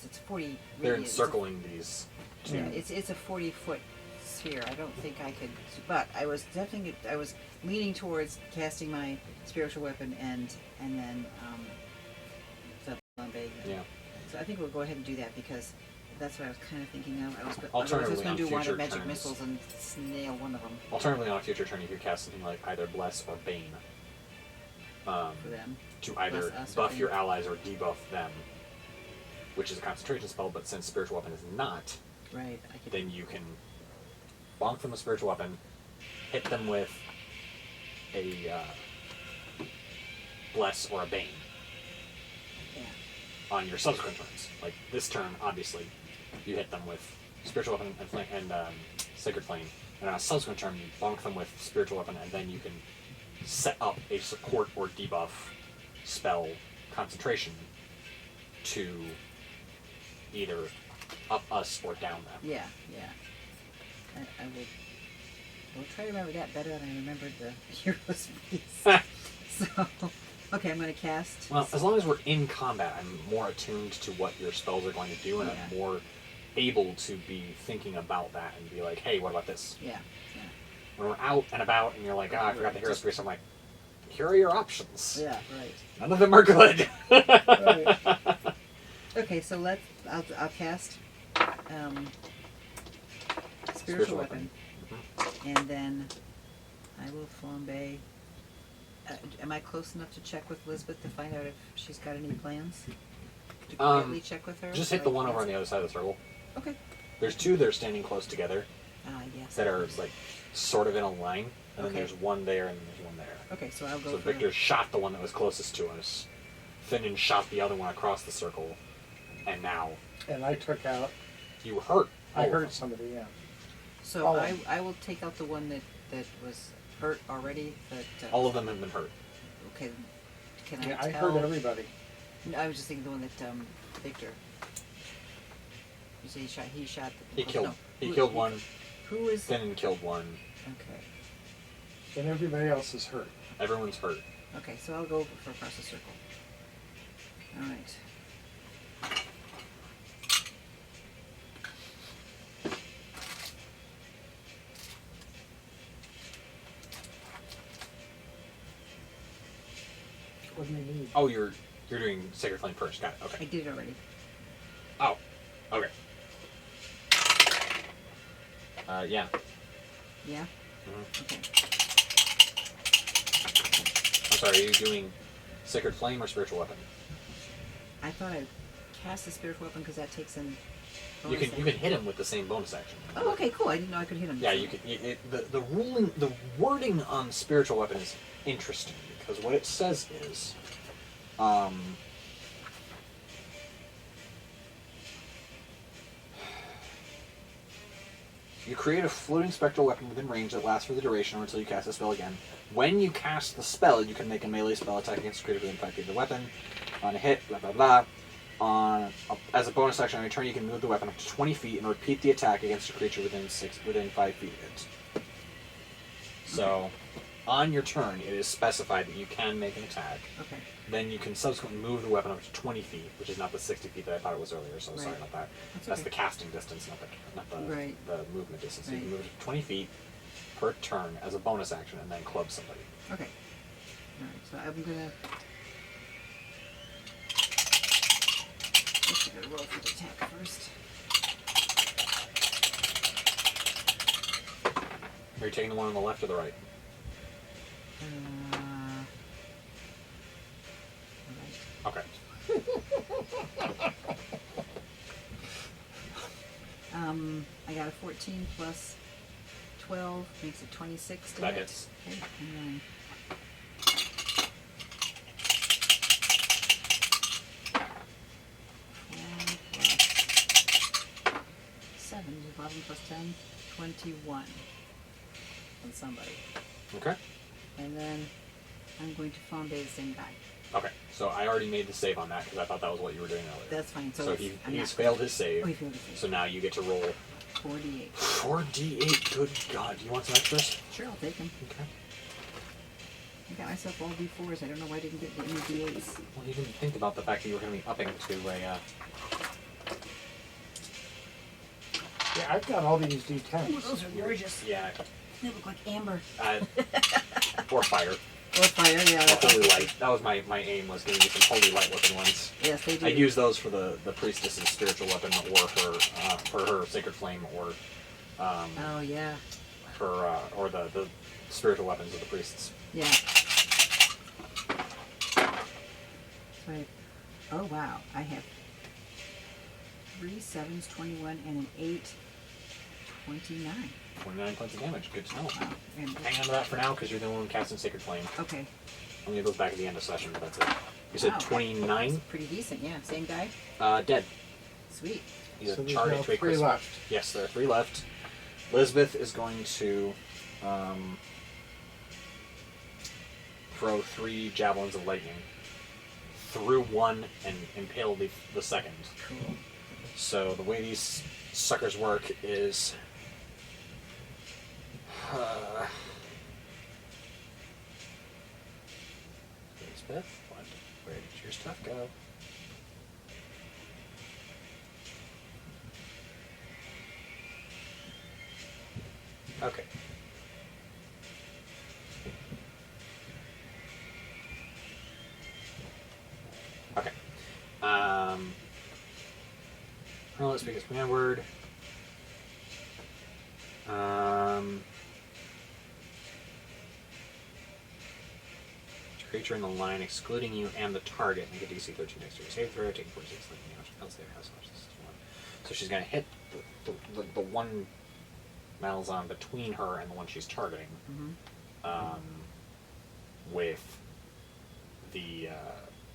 it's 40...
They're
radius.
encircling these 2.
Yeah, it's a 40-foot sphere. I don't think I could... But I was definitely... I was leaning towards casting my Spiritual Weapon and then... Big.
Yeah.
So I think we'll go ahead and do that because that's what I was kind of thinking of. I was
Alternatively,
going
on
to do one
future
of magic
turns-
missiles and nail one of them
Alternatively, on a future turn, you could cast something like either Bless or Bane
for them.
to either
Bless us or
buff
Bane.
your allies or debuff them, which is a concentration spell, but since Spiritual Weapon is not,
Right. I could.
then you can bonk them with Spiritual Weapon, hit them with a Bless or a Bane
Yeah.
on your subsequent turns. Like this turn, obviously, you hit them with Spiritual Weapon and Sacred Flame, and on a subsequent turn, you bonk them with Spiritual Weapon, and then you can set up a support or debuff spell concentration to either up us or down them.
Yeah. Yeah. I will. We'll try to remember that better than I remembered the heroes piece. So Okay, I'm going to cast.
Well, as long as we're in combat, I'm more attuned to what your spells are going to do, and I'm more able to be thinking about that and be like, hey, what about this?
Yeah.
When we're out and about and you're like, I forgot the Hero's Priest, I'm like, here are your options.
Yeah, right.
None of them are good.
Right.
Okay, so I'll cast spiritual weapon.
Mm-hmm.
And then I will flambe. Am I close enough to check with Lisbeth to find out if she's got any plans? To quietly check with her?
Just hit the one over on the other side of the circle.
Okay.
There's two that are standing close together
Yes.
that are like sort of in a line, and then
Okay.
there's one there and there's one there.
Okay, so I'll go
So
for
Victor shot the one that was closest to us. Finnan shot the other one across the circle, and now
And I took out.
you hurt.
I
all of
hurt
them.
somebody. Yeah.
So
all of
I,
them.
I will take out the one that was hurt already. But
All of them have been hurt.
okay, can
Yeah,
I
I
tell?
hurt everybody.
No, I was just thinking the one that Victor. You say he shot.
He killed.
No,
He
who-
killed one.
Who is?
Finnan killed one.
Okay.
And everybody else is hurt.
Everyone's hurt.
Okay, so I'll go for across the circle. All right.
What do you need?
Oh, you're doing Sacred Flame first. Got it.
I
Okay.
did it already.
Oh. Okay. Yeah.
Yeah.
Mhm.
Okay.
I'm sorry. Are you doing Sacred Flame or Spiritual Weapon?
I thought I'd cast the spiritual weapon because that takes in.
You can hit him with the same bonus action.
Oh, okay, cool. I didn't know I could hit him.
Yeah, you can. The wording on Spiritual Weapon is interesting because what it says is, you create a floating spectral weapon within range that lasts for the duration or until you cast the spell again. When you cast the spell, you can make a melee spell attack against a creature within 5 feet of the weapon. On a hit, blah blah blah. As a bonus action on your turn, you can move the weapon up to 20 feet and repeat the attack against a creature within 5 feet of it. So, on your turn, it is specified that you can make an attack.
Okay.
Then you can subsequently move the weapon up to 20 feet, which is not the 60 feet that I thought it was earlier. So sorry
Right.
about that.
That's
That's
okay.
the casting distance, not the
Right.
the movement distance. So you can
Right.
move it to 20 feet per turn as a bonus action, and then club somebody.
Okay. All right. So I'm gonna. Let's go roll for the attack first.
Are you taking the one on the left or the right?
All right.
Okay.
I got a 14 plus 12 makes it 26 to
That
hit.
hits.
Okay, and then plus 7, 11 plus 10, 21 on somebody.
Okay.
And then I'm going to flambe the same guy.
Okay. So I already made the save on that because I thought that was what you were doing earlier.
That's fine. So,
So
it's- I'm
he's
not-
failed his save.
Oh, he failed his save.
So now you get to roll
48.
4d8. Good God. Do you want some extras?
Sure, I'll take him.
Okay.
I got myself all D4s. I don't know why I didn't get any D8s.
Well, you didn't think about the fact that you were going to be upping to a.
Yeah, I've got all these
Ooh,
D10s.
those are gorgeous.
Yeah.
They look like amber.
Or fire.
Or fire, yeah.
Or holy light. That was my aim, was giving you some holy light looking ones.
Yes, they do.
I use those for the priestess's spiritual weapon, or for her sacred flame, or
Oh, yeah.
her or the spiritual weapons of the priests.
Yeah. Right. Oh, wow. I have 3 7s, 21, and an 8, 29.
29 points of damage. Good to know.
Wow. And,
Hang on to that for now, because you're the one casting sacred flame.
okay.
I'll leave those back at the end of session, but that's it. You said
Wow.
29?
Pretty decent, yeah. Same guy?
Dead.
Sweet.
He's
So
a
there's
charge
now
to a
3
crisp.
left.
Yes, there are 3 left. Lisbeth is going to throw 3 javelins of lightning through one and impale the second.
Cool.
So the way these suckers work is Lisbeth. Your stuff go. Okay. Okay. Let's speak his command word. Creature in the line, excluding you and the target, make a DC 13 dexterity save throw, taking 46 lightning damage. Else they have so much. This is one. So she's going to hit the one Malzahn between her and the one she's targeting with the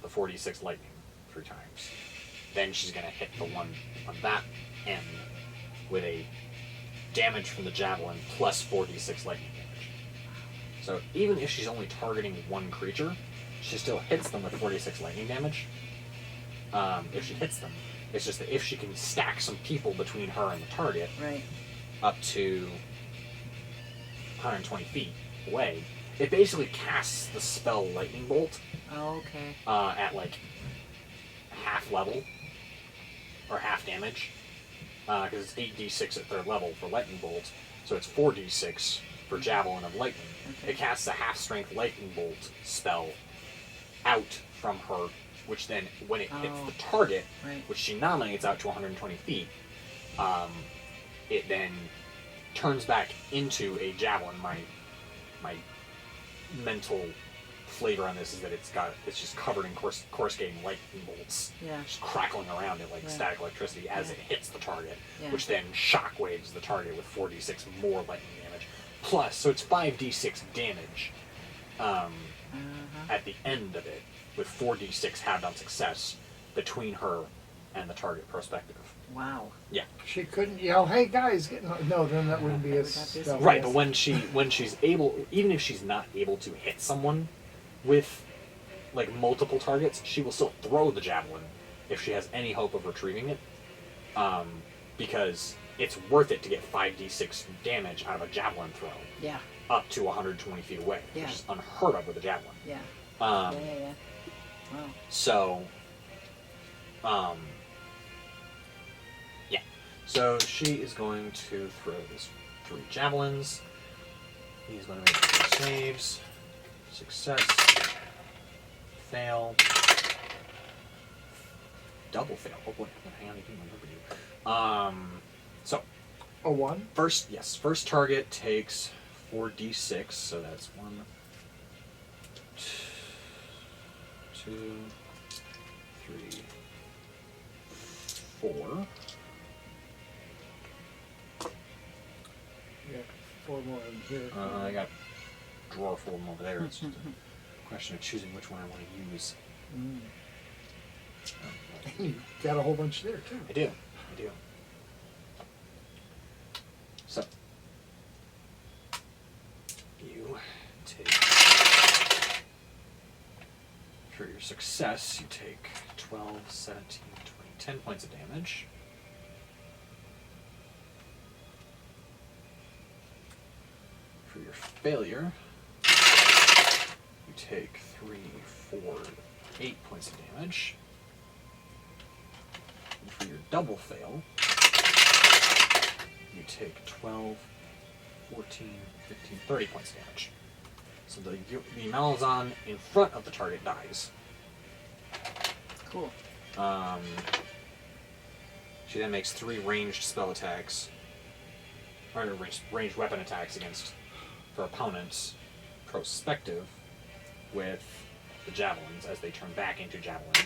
46 lightning 3 times. Then she's going to hit the one on that end with a damage from the javelin plus 46 lightning damage. So even if she's only targeting one creature, she still hits them with 46 lightning damage. If she hits them, it's just that if she can stack some people between her and the target,
Right.
up to 120 feet away, it basically casts the spell Lightning Bolt
Oh, okay.
at like half level or half damage, because it's 8d6 at 3rd level for Lightning Bolt, so it's 4d6 for Javelin of Lightning.
Okay.
It casts a half-strength Lightning Bolt spell out from her, which then, when it hits the target,
Right.
which she nominates out to 120 feet, it then turns back into a javelin. My mental flavor on this is that it's just covered in coruscating lightning bolts,
Yeah.
just crackling around it like
Yeah.
static electricity as
Yeah.
it hits the target,
Yeah.
which then shockwaves the target with 4d6 more lightning damage. Plus, so it's 5d6 damage at the end of it, with 4d6 halved on success between her and the target prospective.
Wow.
Yeah.
She couldn't yell, "Hey guys, get no!" Then that wouldn't be
That
as
would not be as
spell-
Right, but when she's able, even if she's not able to hit someone with like multiple targets, she will still throw the javelin if she has any hope of retrieving it, because it's worth it to get 5d6 damage out of a javelin throw
Yeah.
up to 120 feet away,
Yeah.
which is unheard of with a javelin.
Yeah.
Um,
Yeah. Wow.
So, yeah. So she is going to throw these 3 javelins. He's going to make 3 saves. Success. Fail. Double fail. Oh boy, hang on, I didn't remember you. So,
A 1?
first target takes 4d6, so that's 1, 2, 3, 4.
Yeah, 4 more in here.
I got a drawer full of them over there. It's just a question of choosing which one I want to use.
You got a whole bunch there too.
I do. So, you take, for your success, you take 12, 17, 20, 10 points of damage. For your failure, you take 3, 4, 8 points of damage. And for your double fail, you take 12, 14, 15, 30 points of damage. So the Malzahn in front of the target dies.
Cool.
She then makes 3 ranged spell attacks, or ranged weapon attacks against her opponents, prospective, with the javelins as they turn back into javelins.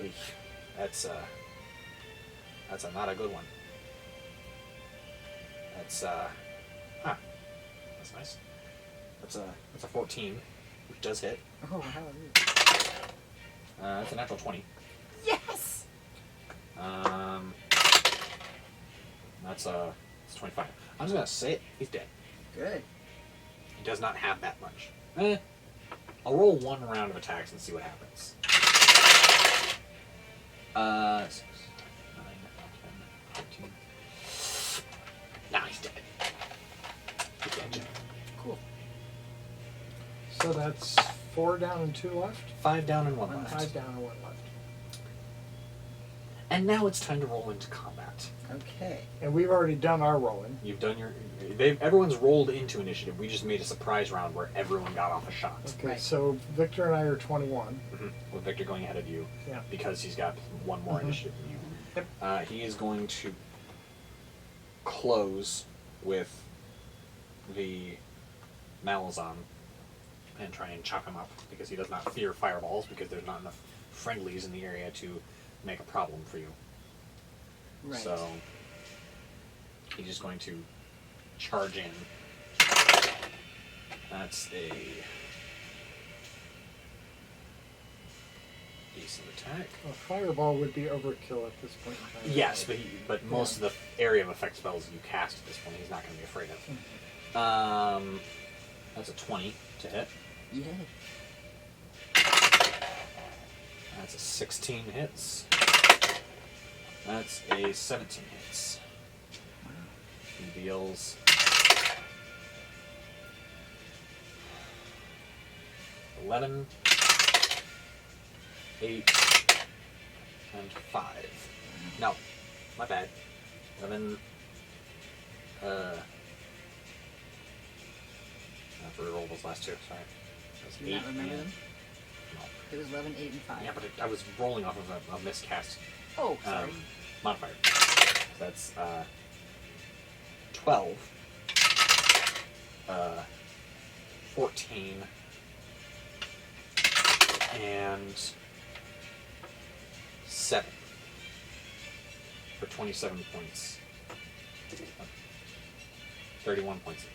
Eesh. That's a not a good one. That's nice. That's a 14, which does hit.
Oh, hallelujah.
That's a natural 20.
Yes!
That's 25. I'm just gonna say it. He's dead.
Good.
He does not have that much. I'll roll 1 round of attacks and see what happens. 6, 9, 10, 13. Nah, he's dead. He's dead.
Cool.
So that's 4 down and 2 left?
5 down and 1
One
left.
5 down and 1 left.
And now it's time to roll into combat.
Okay.
And we've already done our rolling.
You've done your... Everyone's rolled into initiative. We just made a surprise round where everyone got off a shot.
Okay,
Right.
so Victor and I are 21.
With Victor going ahead of you.
Yeah.
Because he's got 1 more initiative than you.
Yep.
He is going to close with the Malazan and try and chop him up because he does not fear fireballs because there's not enough friendlies in the area to make a problem for you.
Right.
So he's just going to charge in. That's a decent attack.
A fireball would be overkill at this point in time.
Yes, but most of the area of effect spells you cast at this point, he's not going to be afraid of. That's a 20 to hit.
Yeah.
That's a 16 hits. That's a 17 hits. He deals 11, 8, and 5. No, my bad. 11. I have to reroll those last two. Sorry. That's
Do you not
8
remember
and-
them?
No.
It was 11, 8, and 5.
Yeah, but I was rolling off of a miscast
Oh, sorry.
modifier. That's 12, 14, and 7 for 27 points. 31 points.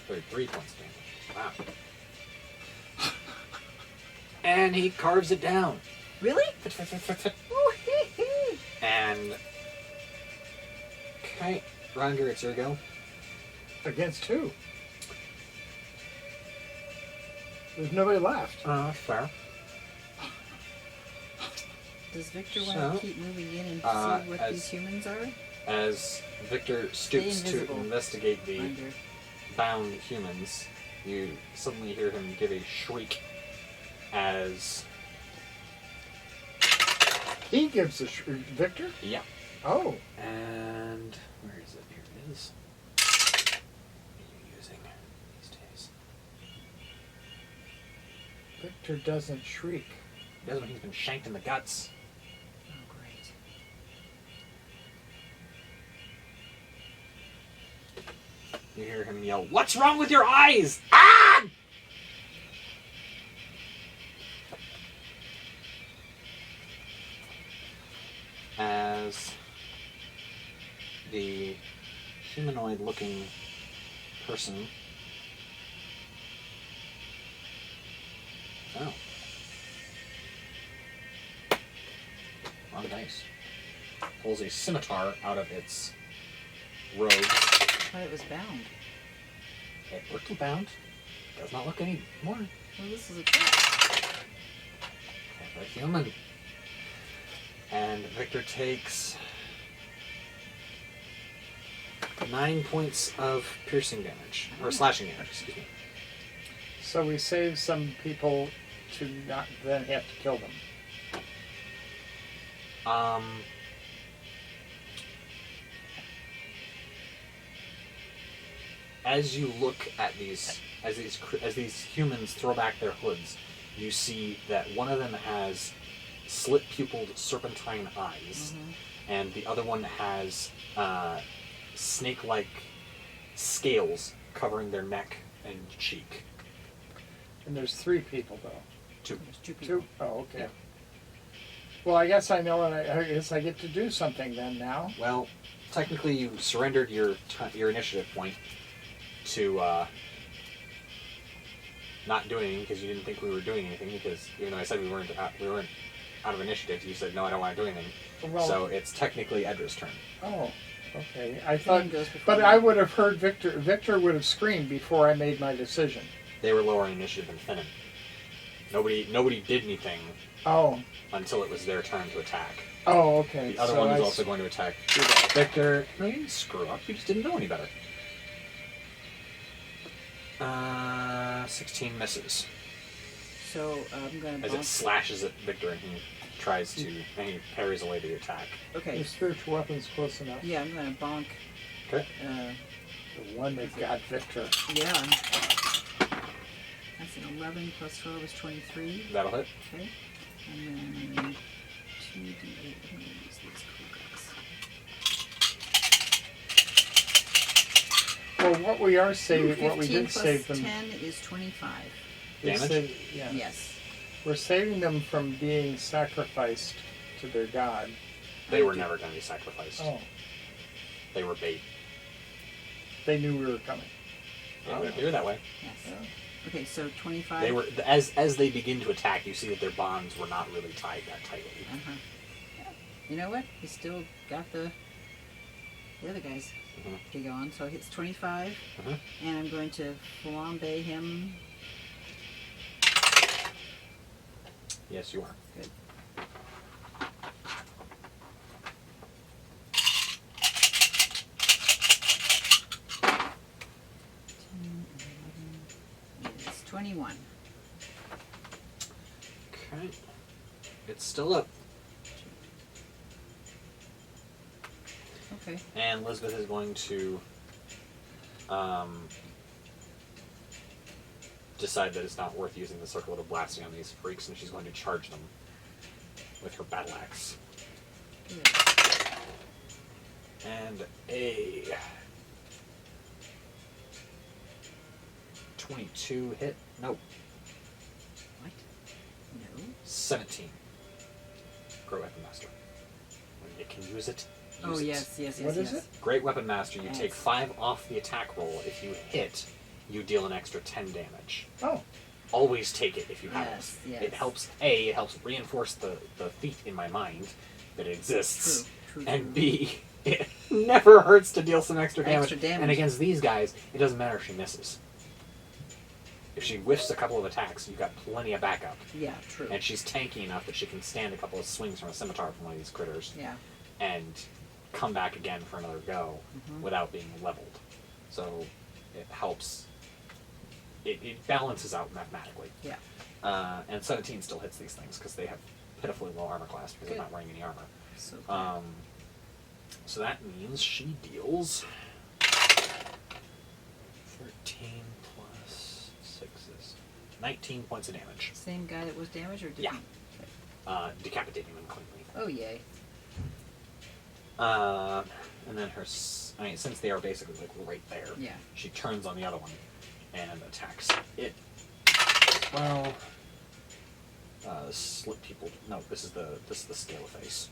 33 points of damage. Wow. And he carves it down.
Really? Ooh, hee, hee.
And okay, Ronger, it's your go.
Against who? There's nobody left.
Fair.
Does Victor want
So,
to keep moving in and see what
as-
these humans are?
As Victor stoops to
invisible.
investigate the
Under.
bound humans, you suddenly hear him give a shriek as
He gives a Victor?
yeah.
Oh.
And where is it? Here it is. What are you using these days?
Victor doesn't shriek.
He does when he's been shanked in the guts.
Oh, great.
You hear him yell, "What's wrong with your eyes? Ah!" As the humanoid-looking person. Oh. Wrong dice. Pulls a scimitar out of its robe.
I thought it was bound.
It looked bound. Does not look any more
Well, this is a trap.
of a human. And Victor takes 9 points of piercing damage. Or slashing damage, excuse me.
So we save some people to not then have to kill them.
As you look at these, as these humans throw back their hoods, you see that one of them has slit-pupiled serpentine eyes, and the other one has snake-like scales covering their neck and cheek.
And there's 3 people, though.
2.
There's 2 people.
2? Oh, okay.
Yeah.
Well, I guess I know, and I guess I get to do something then now.
Well, technically, you surrendered your initiative point to not do anything because you didn't think we were doing anything. Because even though I said we weren't out of initiative, you said no, I don't want to do anything.
Well,
So it's technically Edra's turn.
Oh, okay. I thought,
goes before
but
me.
I would have heard Victor. Victor would have screamed before I made my decision.
They were lower in initiative than Finnan. Nobody did anything
Oh,
until it was their turn to attack.
oh, okay.
The other
So
one is
I
also going to attack
see that.
Victor. No, you didn't screw up. You just didn't know any better. 16 misses.
So I'm going to
As it slashes at Victor and he tries to, and he parries away the attack.
Okay.
Your spiritual weapon's close enough.
Yeah, I'm going to bonk.
Okay.
The one that got Victor.
Yeah. That's an 11 plus 12 is 23.
That'll hit.
Okay. And then 2d8. I'm going to use these cool guys.
Well, what we are saving, what we
15
did
plus
save them.
10 is 25.
Damage?
Yeah.
Yes.
We're saving them from being sacrificed to their god.
They were never going to be sacrificed.
Oh,
They were bait.
they knew we were coming.
It would appear that way.
Yes.
Oh.
Okay, so 25.
They were as they begin to attack, you see that their bonds were not really tied that tightly.
Uh-huh. You know what? He still got the other guys to go on. So it's 25.
Mhm.
And I'm going to flambe him.
Yes, you are.
Good. It's 21.
Okay. It's still up.
Okay.
And Elizabeth is going to decide that it's not worth using the circlet of blasting on these freaks, and she's going to charge them with her battle axe.
Good.
And a 22 hit. Nope.
What? No.
17. Great Weapon Master. When you can use it, use
Oh,
it.
yes.
What is it?
Great Weapon Master, you
Yes.
take 5 off the attack roll. If you hit, you deal an extra 10 damage.
Oh,
Always take it if you have
Yes,
it.
yes.
It helps, it helps reinforce the feat in my mind that it exists.
True.
And B, it never hurts to deal some extra damage.
Extra damage.
And against these guys, it doesn't matter if she misses. If she whiffs a couple of attacks, you've got plenty of backup.
Yeah, true.
And she's tanky enough that she can stand a couple of swings from a scimitar from one of these critters
Yeah.
and come back again for another go
Mhm.
without being leveled. So it helps. It balances out mathematically.
Yeah.
And 17 still hits these things because they have pitifully low armor class because
Good.
they're not wearing any armor.
So good.
So that means she deals 13 plus 6 is 19 points of damage.
Same guy that was damaged or
Yeah.
different?
Decapitating them cleanly.
Oh, yay.
And then since they are basically like right there,
Yeah.
she turns on the other one and attacks it. Well, slit people. No, this is the scale face.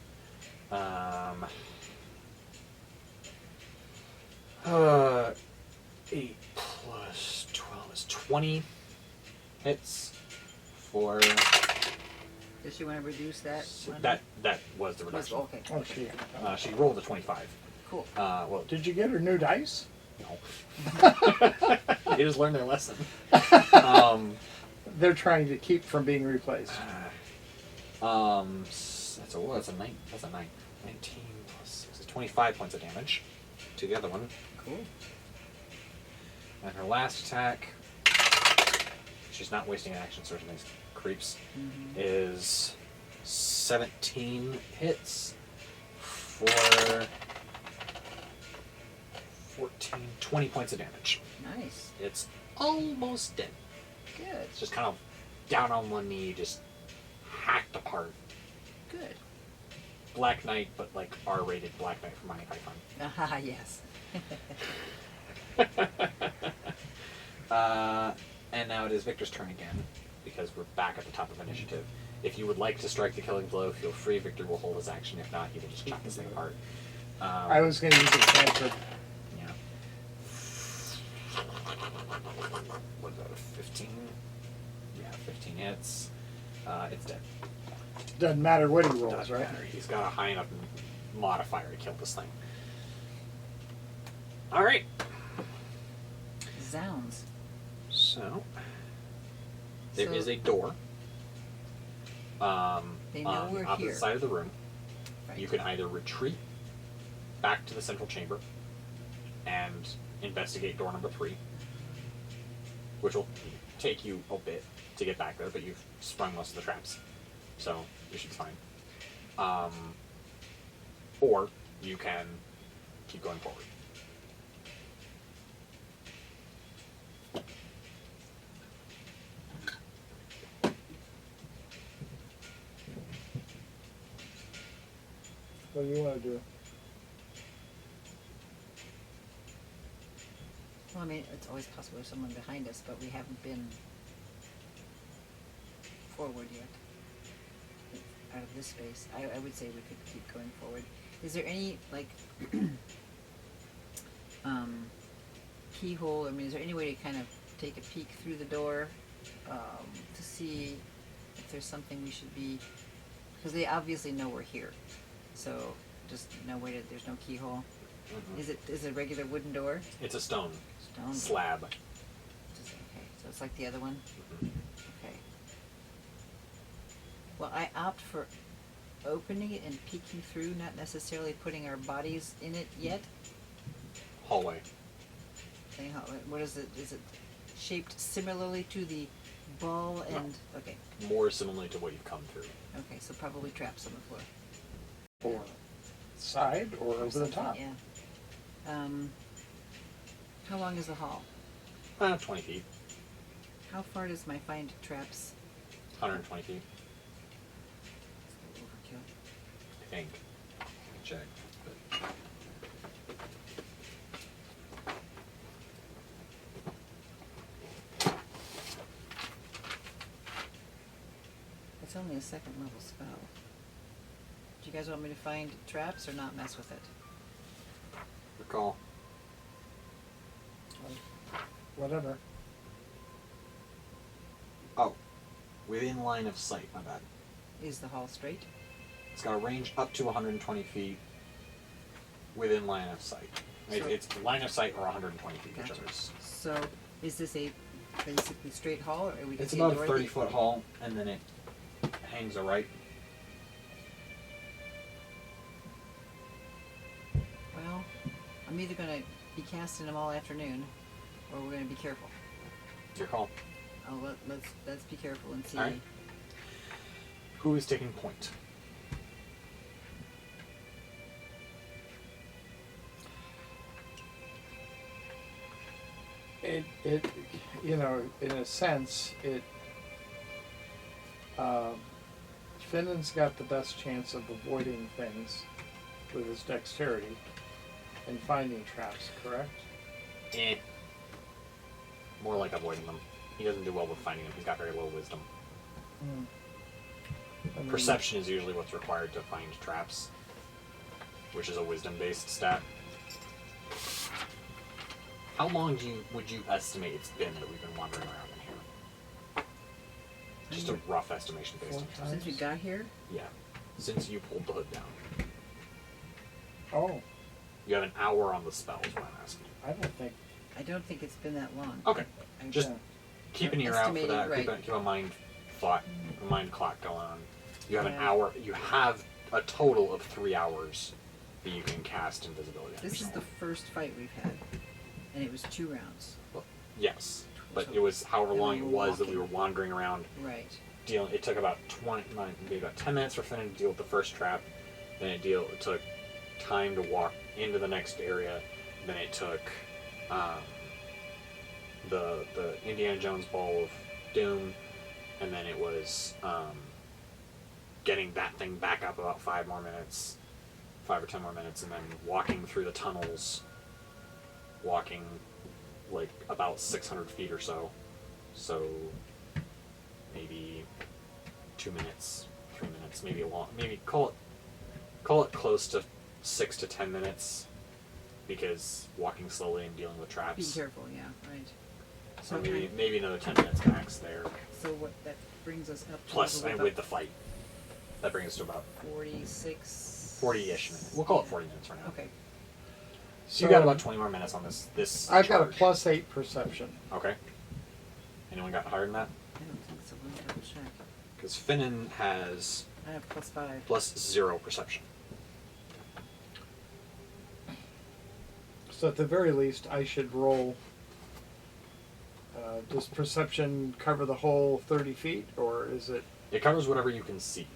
8 plus 12 is 20 hits for.
Does she want to reduce that? one?
That was the reduction.
Okay.
oh, she.
She rolled a 25.
Cool.
Well,
Did you get her new dice?
no. They just learned their lesson.
They're trying to keep from being replaced.
That's a 9. That's a 9. 19 plus 6 is 25 points of damage to the other one.
Cool.
And her last attack, she's not wasting an action searching these creeps, is 17 hits for 20 points of damage.
Nice.
It's almost dead.
Good.
It's just kind of down on one knee, just hacked apart.
Good.
Black Knight, but like R-rated Black Knight from Monty Python.
Ah, yes.
And now it is Victor's turn again, because we're back at the top of initiative. If you would like to strike the killing blow, feel free. Victor will hold his action. If not, he will just chop this thing apart.
I was going to use a cantrip.
Yeah. What is that, a 15? Yeah, 15 hits. It's dead.
Doesn't matter what he rolls,
Doesn't
right?
matter. He's got a high enough modifier to kill this thing. Alright.
Zounds.
So, there is
So-
a door
They know
on
we're
the opposite
here.
side of the room.
Right.
You can either retreat back to the central chamber and investigate door number 3, which will take you a bit to get back there, but you've sprung most of the traps, so you should be fine. Or you can keep going forward.
What do you want to do?
Well, I mean, it's always possible there's someone behind us, but we haven't been forward yet. Out of this space. I would say we could keep going forward. Is there any, like, keyhole? I mean, is there any way to kind of take a peek through the door to see if there's something we should be... Because they obviously know we're here. So, just no way to... There's no keyhole.
Mm-hmm.
Is it a regular wooden door?
It's a stone
Stone?
slab.
Okay, so it's like the other one?
Mm-hmm.
Okay. Well, I opt for opening it and peeking through, not necessarily putting our bodies in it yet.
Hallway.
Okay, what is it? Is it shaped similarly to the ball and...
No.
Okay,
More similarly to what you've come through.
okay, so probably traps on the floor.
Or side or over the
Something,
top?
Yeah. How long is the hall?
20 feet.
How far does my find traps?
120 feet,
Overkill.
I think. Check. But
It's only a second level spell. Do you guys want me to find traps or not mess with it?
recall.
Whatever.
Oh. Within line of sight, my bad.
Is the hall straight?
It's got a range up to 120 feet within line of sight.
So-
It's line of sight or 120 feet,
Gotcha.
whichever is.
So, is this a basically straight hall, or we can
It's
see
about
a
a
door?
30-foot hall, and then it hangs a right.
Well, I'm either gonna be casting them all afternoon, or we're gonna be careful.
It's your call.
Oh, let's be careful and see.
All right. Who is taking point?
It you know, in a sense, Finnan's got the best chance of avoiding things with his dexterity and finding traps, correct?
Eh. More like avoiding them. He doesn't do well with finding them. He's got very low wisdom.
I mean,
Perception is usually what's required to find traps, which is a wisdom-based stat. How long would you estimate it's been that we've been wandering around in here? Just a rough estimation based on
4
Since we
times?
got here,
yeah, since you pulled the hood down.
Oh,
You have an hour on the spell is what I'm asking.
I don't think.
I don't think it's been that long.
Okay,
I-
just
Yeah.
keep an ear out for
Estimating,
that.
right.
Keep a mind clock going on. You have an
Yeah.
hour. You have a total of 3 hours that you can cast invisibility on
This is the
yourself.
first fight we've had, and it was 2 rounds.
Yes, but
So-
it was however
and
long
we
it
were
was that we
walking.
were wandering around.
Right.
Dealing. It took about 10 minutes for Finn to deal with the first trap. Then it took time to walk into the next area. Then it took the Indiana Jones Ball of Doom, and then it was getting that thing back up about 5 or 10 more minutes, and then walking through the tunnels, walking like about 600 feet or so. So maybe 2 minutes, 3 minutes, maybe call it close to 6 to 10 minutes, because walking slowly and dealing with
Be
traps.
careful, yeah, right.
So
Okay.
maybe another 10 minutes max there.
So what, that brings us up to
Plus,
about
and with the fight, that brings us to about
46...
40-ish minutes. We'll call it
Yeah.
40 minutes for now.
Okay.
So you got about 20 more minutes on this
I've got a
charge.
+8 perception.
Okay. Anyone got higher than that?
I don't think so. Let me double check.
Because Finnan has
I have +5.
+0 perception.
So at the very least, I should roll Does perception cover the whole 30 feet, or is it...
It covers whatever you can see.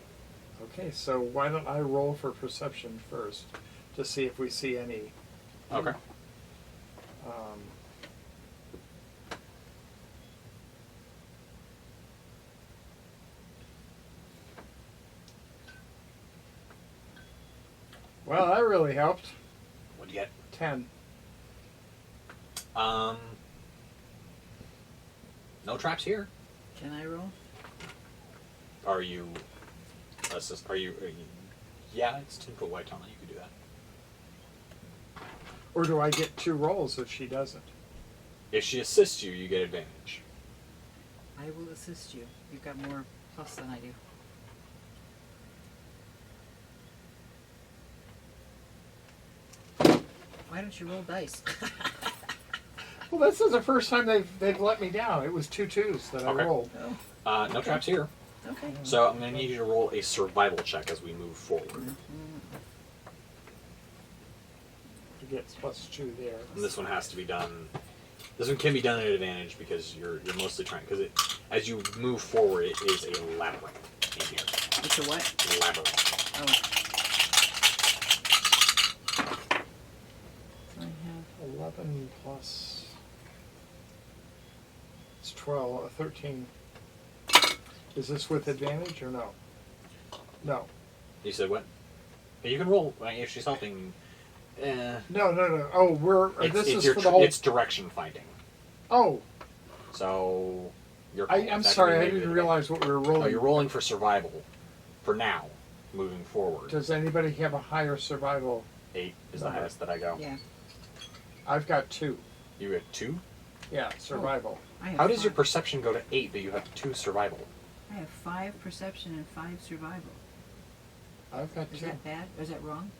Okay, so why don't I roll for perception first, to see if we see any...
Okay.
Well, that really helped.
What'd you get?
10.
No traps here.
Can I roll?
Are you... Are you yeah, it's 10-foot white tunnel. You could do that.
Or do I get 2 rolls if she doesn't?
If she assists you, you get advantage.
I will assist you. You've got more plus than I do. Why don't you roll dice?
Well, this is the first time they've let me down. It was 2 2s that I
Okay.
rolled.
Oh,
No traps here.
okay.
So I'm going to need you to roll a survival check as we move forward.
To get +2 there.
And this one has to be done. This one can be done at advantage because you're mostly trying, because as you move forward, it is a labyrinth in here.
It's a what?
Labyrinth.
Oh. I have
11 plus... It's 12, 13. Is this with advantage or no? No.
You said what? You can roll if she's helping.
No. Oh, this is
your
for the whole...
It's direction finding.
Oh,
So you're.
I'm sorry, I didn't realize what we were rolling.
Oh, you're rolling for survival. For now, moving forward.
Does anybody have a higher survival?
8 is the highest that I go.
yeah.
I've got 2.
You get 2.
Yeah, survival.
I have
How does your
5.
perception go to 8, but you have 2 survival?
I have 5 perception and 5 survival.
I've got
Is
2.
that bad? Or is that wrong?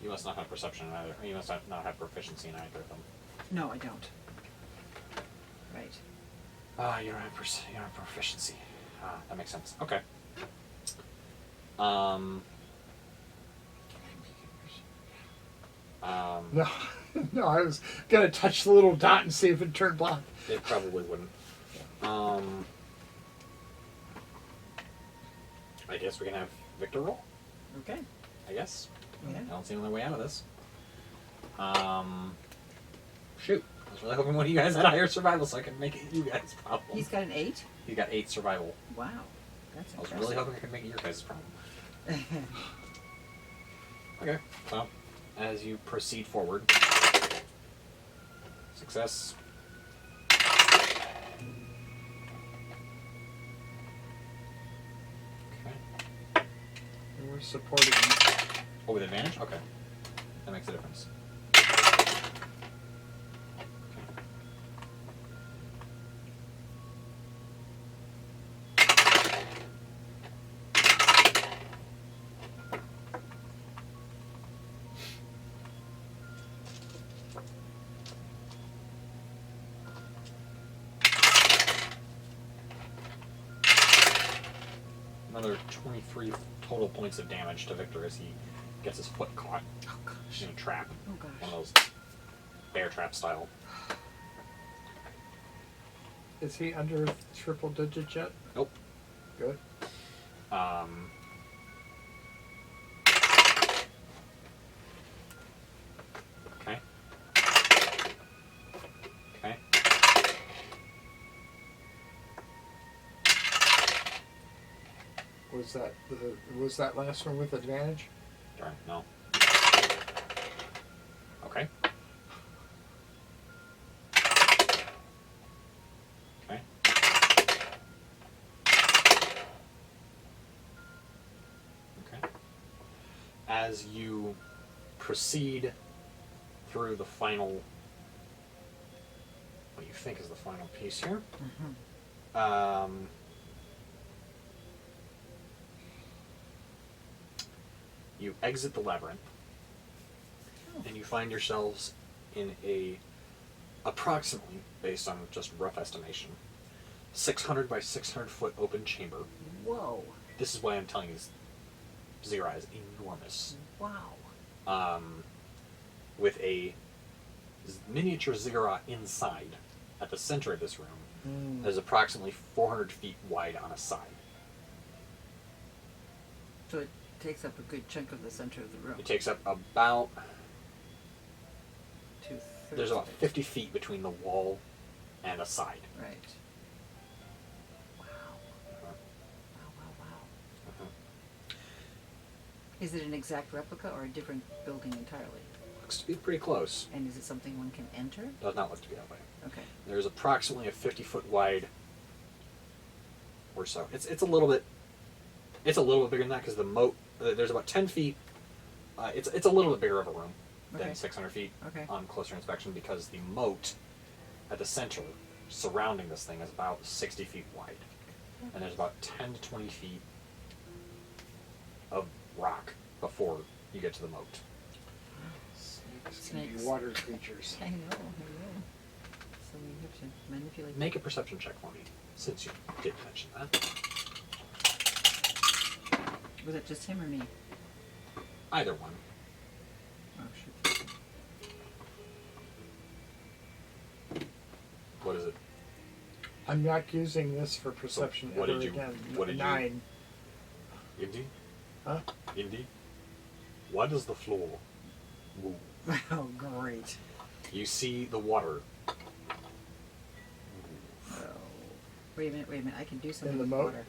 You must not have perception in either. You must not have proficiency in either of them.
No, I don't. Right.
You don't have you don't have proficiency. That makes sense. Okay.
No, no, I was gonna touch the little dot and see if it turned black.
It probably wouldn't. I guess we can have Victor roll.
Okay.
I guess.
Yeah.
I don't see another way out of this. Shoot. I was really hoping one of you guys had higher survival so I could make it you guys' problem.
He's got an 8?
He got 8 survival.
Wow. That's
I was
impressive.
really hoping I could make it your guys' problem. Okay. Well, as you proceed forward, success. Okay.
And we're supporting him.
Oh, with advantage? Okay. That makes a difference. Another 23 total points of damage to Victor as he gets his foot caught
Oh, gosh.
in a trap.
Oh, gosh.
One of those bear trap style.
Is he under triple digits yet?
Nope.
Good.
Okay. Okay.
Was that last one with advantage?
Darn, no. Okay. Okay. Okay. As you proceed through the final, what you think is the final piece here, you exit the labyrinth, and you find yourselves in a, approximately, based on just rough estimation, 600 by 600 foot open chamber.
Whoa.
This is why I'm telling you this. Zira is enormous.
Wow.
With a miniature ziggurat inside, at the center of this room,
Mm.
that is approximately 400 feet wide on a side.
So it takes up a good chunk of the center of the room.
It takes up about,
2/3
there's about
of it.
50 feet between the wall and a side.
Right. Wow. Wow, wow, wow. Is it an exact replica or a different building entirely?
Looks to be pretty close.
And is it something one can enter?
Does not look to be that way.
Okay.
There's approximately a 50-foot wide or so. It's a little bit bigger than that because the moat. There's about 10 feet. It's a little bit bigger of a room than
Okay.
600 feet
Okay.
on closer inspection because the moat at the center surrounding this thing is about 60 feet wide, and there's about 10 to 20 feet of rock before you get to the moat.
Snakes can be
Snakes.
water creatures.
I know. So we have to manipulate.
Make a perception check for me, since you did mention that.
Was it just him or me?
Either one.
Oh, shoot.
What is it?
I'm not using this for perception
what
ever
did you-
again.
what did you-
9.
Indy?
Huh?
Indy? Why does the floor move?
Oh, great.
You see the water.
Oh. Wait a minute. I can do something
In the
with
moat?
water.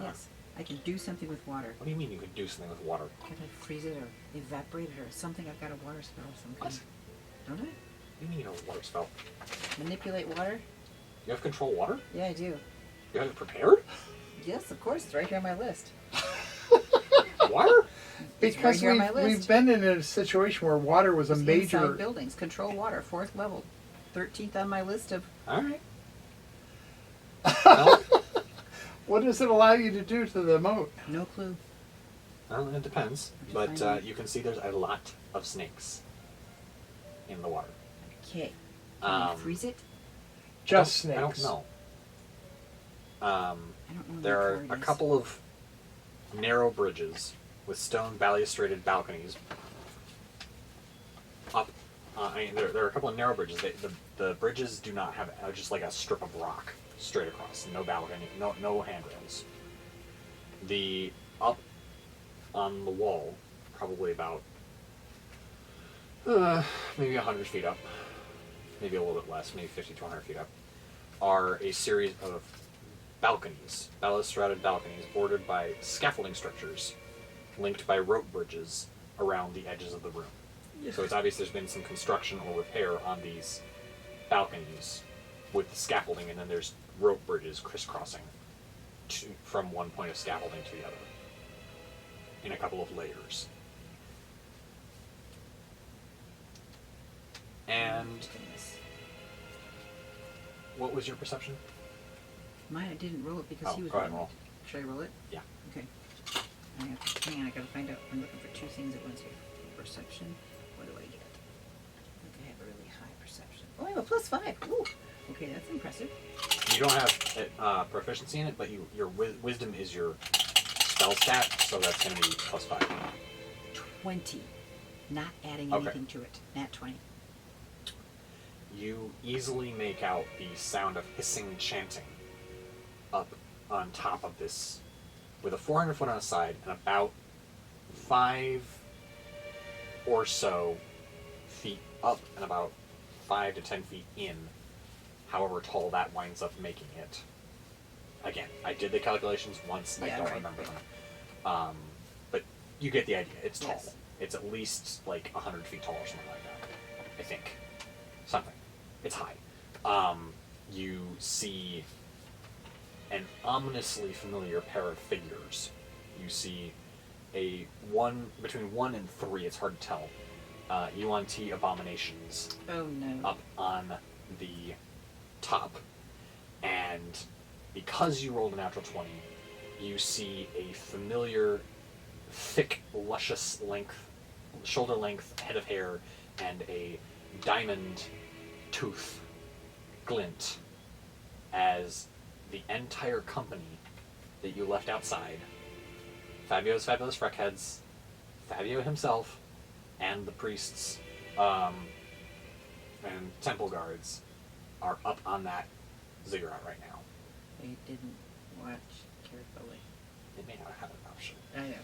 Yes. I can do something with water.
What do you mean you could do something with water?
Can I freeze it or evaporate it or something? I've got a water spell of some kind.
What?
Don't I?
What do you mean you have a water spell?
Manipulate water?
You have control water?
Yeah, I do.
You have it prepared?
Yes, of course. It's right here on my list.
Water?
Because
here on my
we've
list.
been in a situation where water was a
It's
major.
inside buildings. Control water. 4th level. 13th on my list of...
Alright. Well,
What does it allow you to do to the moat?
No clue.
well, it depends.
What'd you
But
find?
you can see there's a lot of snakes in the water.
Okay. Can I
Um,
freeze it?
Just snakes.
I don't know.
I don't know.
There
what
are
card
a
it is.
couple of narrow bridges with stone balustraded balconies up. There are a couple of narrow bridges. The bridges do not have just like a strip of rock straight across. No balcony, no handrails. The up on the wall, probably about maybe 100 feet up, maybe a little bit less, maybe 50 to 100 feet up, are a series of balconies, balustraded balconies bordered by scaffolding structures linked by rope bridges around the edges of the room. So it's obvious there's been some construction or repair on these balconies with the scaffolding, and then there's rope bridges crisscrossing from one point of scaffolding to the other in a couple of layers. And
Goodness.
what was your perception?
Mine, I didn't roll it because
Oh,
he was
go ahead and
rolling
roll.
it. Should I roll it?
Yeah.
Okay. Hang on, I gotta find out. I'm looking for 2 things at once here. Perception. What do I get? I think I have a really high perception. Oh, I have a +5. Ooh. Okay, that's impressive.
You don't have proficiency in it, but your wisdom is your spell stat, so that's going to be +5.
20. Not adding
Okay.
anything to it. Nat 20.
You easily make out the sound of hissing chanting up on top of this, with a 400 foot on a side and about 5 or so feet up and about 5 to 10 feet in, however tall that winds up making it. Again, I did the calculations once,
Yeah,
I don't
right.
remember them. But you get the idea. It's tall.
Yes.
It's at least like 100 feet tall or something like that, I think. Something. It's high. You see an ominously familiar pair of figures. You see between 1 and 3, it's hard to tell, Yuan-Ti abominations
Oh no.
up on the top. And because you rolled a natural 20, you see a familiar, thick, luscious shoulder length head of hair and a diamond tooth glint as the entire company that you left outside, Fabio's Fabulous Freckheads, Fabio himself, and the priests, and temple guards are up on that ziggurat right now.
I didn't watch carefully.
They may not have an option.
I know.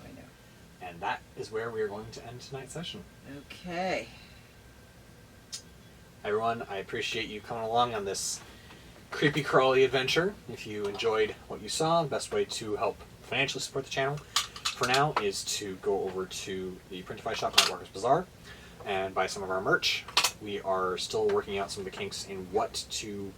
And that is where we are going to end tonight's session.
Okay.
Everyone, I appreciate you coming along on this creepy crawly adventure. If you enjoyed what you saw, the best way to help financially support the channel for now is to go over to the Printify shop at Walker's Bazaar and buy some of our merch. We are still working out some of the kinks in what to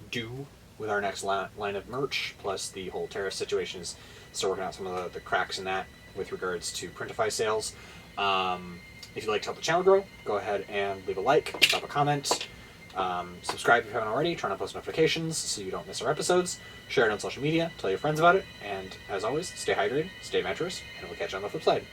do with our next line of merch, plus the whole terrace situation is still working out some of the cracks in that with regards to Printify sales. If you'd like to help the channel grow, go ahead and leave a like, drop a comment, subscribe if you haven't already, turn on post notifications so you don't miss our episodes, share it on social media, tell your friends about it, and as always, stay hydrated, stay adventurous, and we'll catch you on the flip side.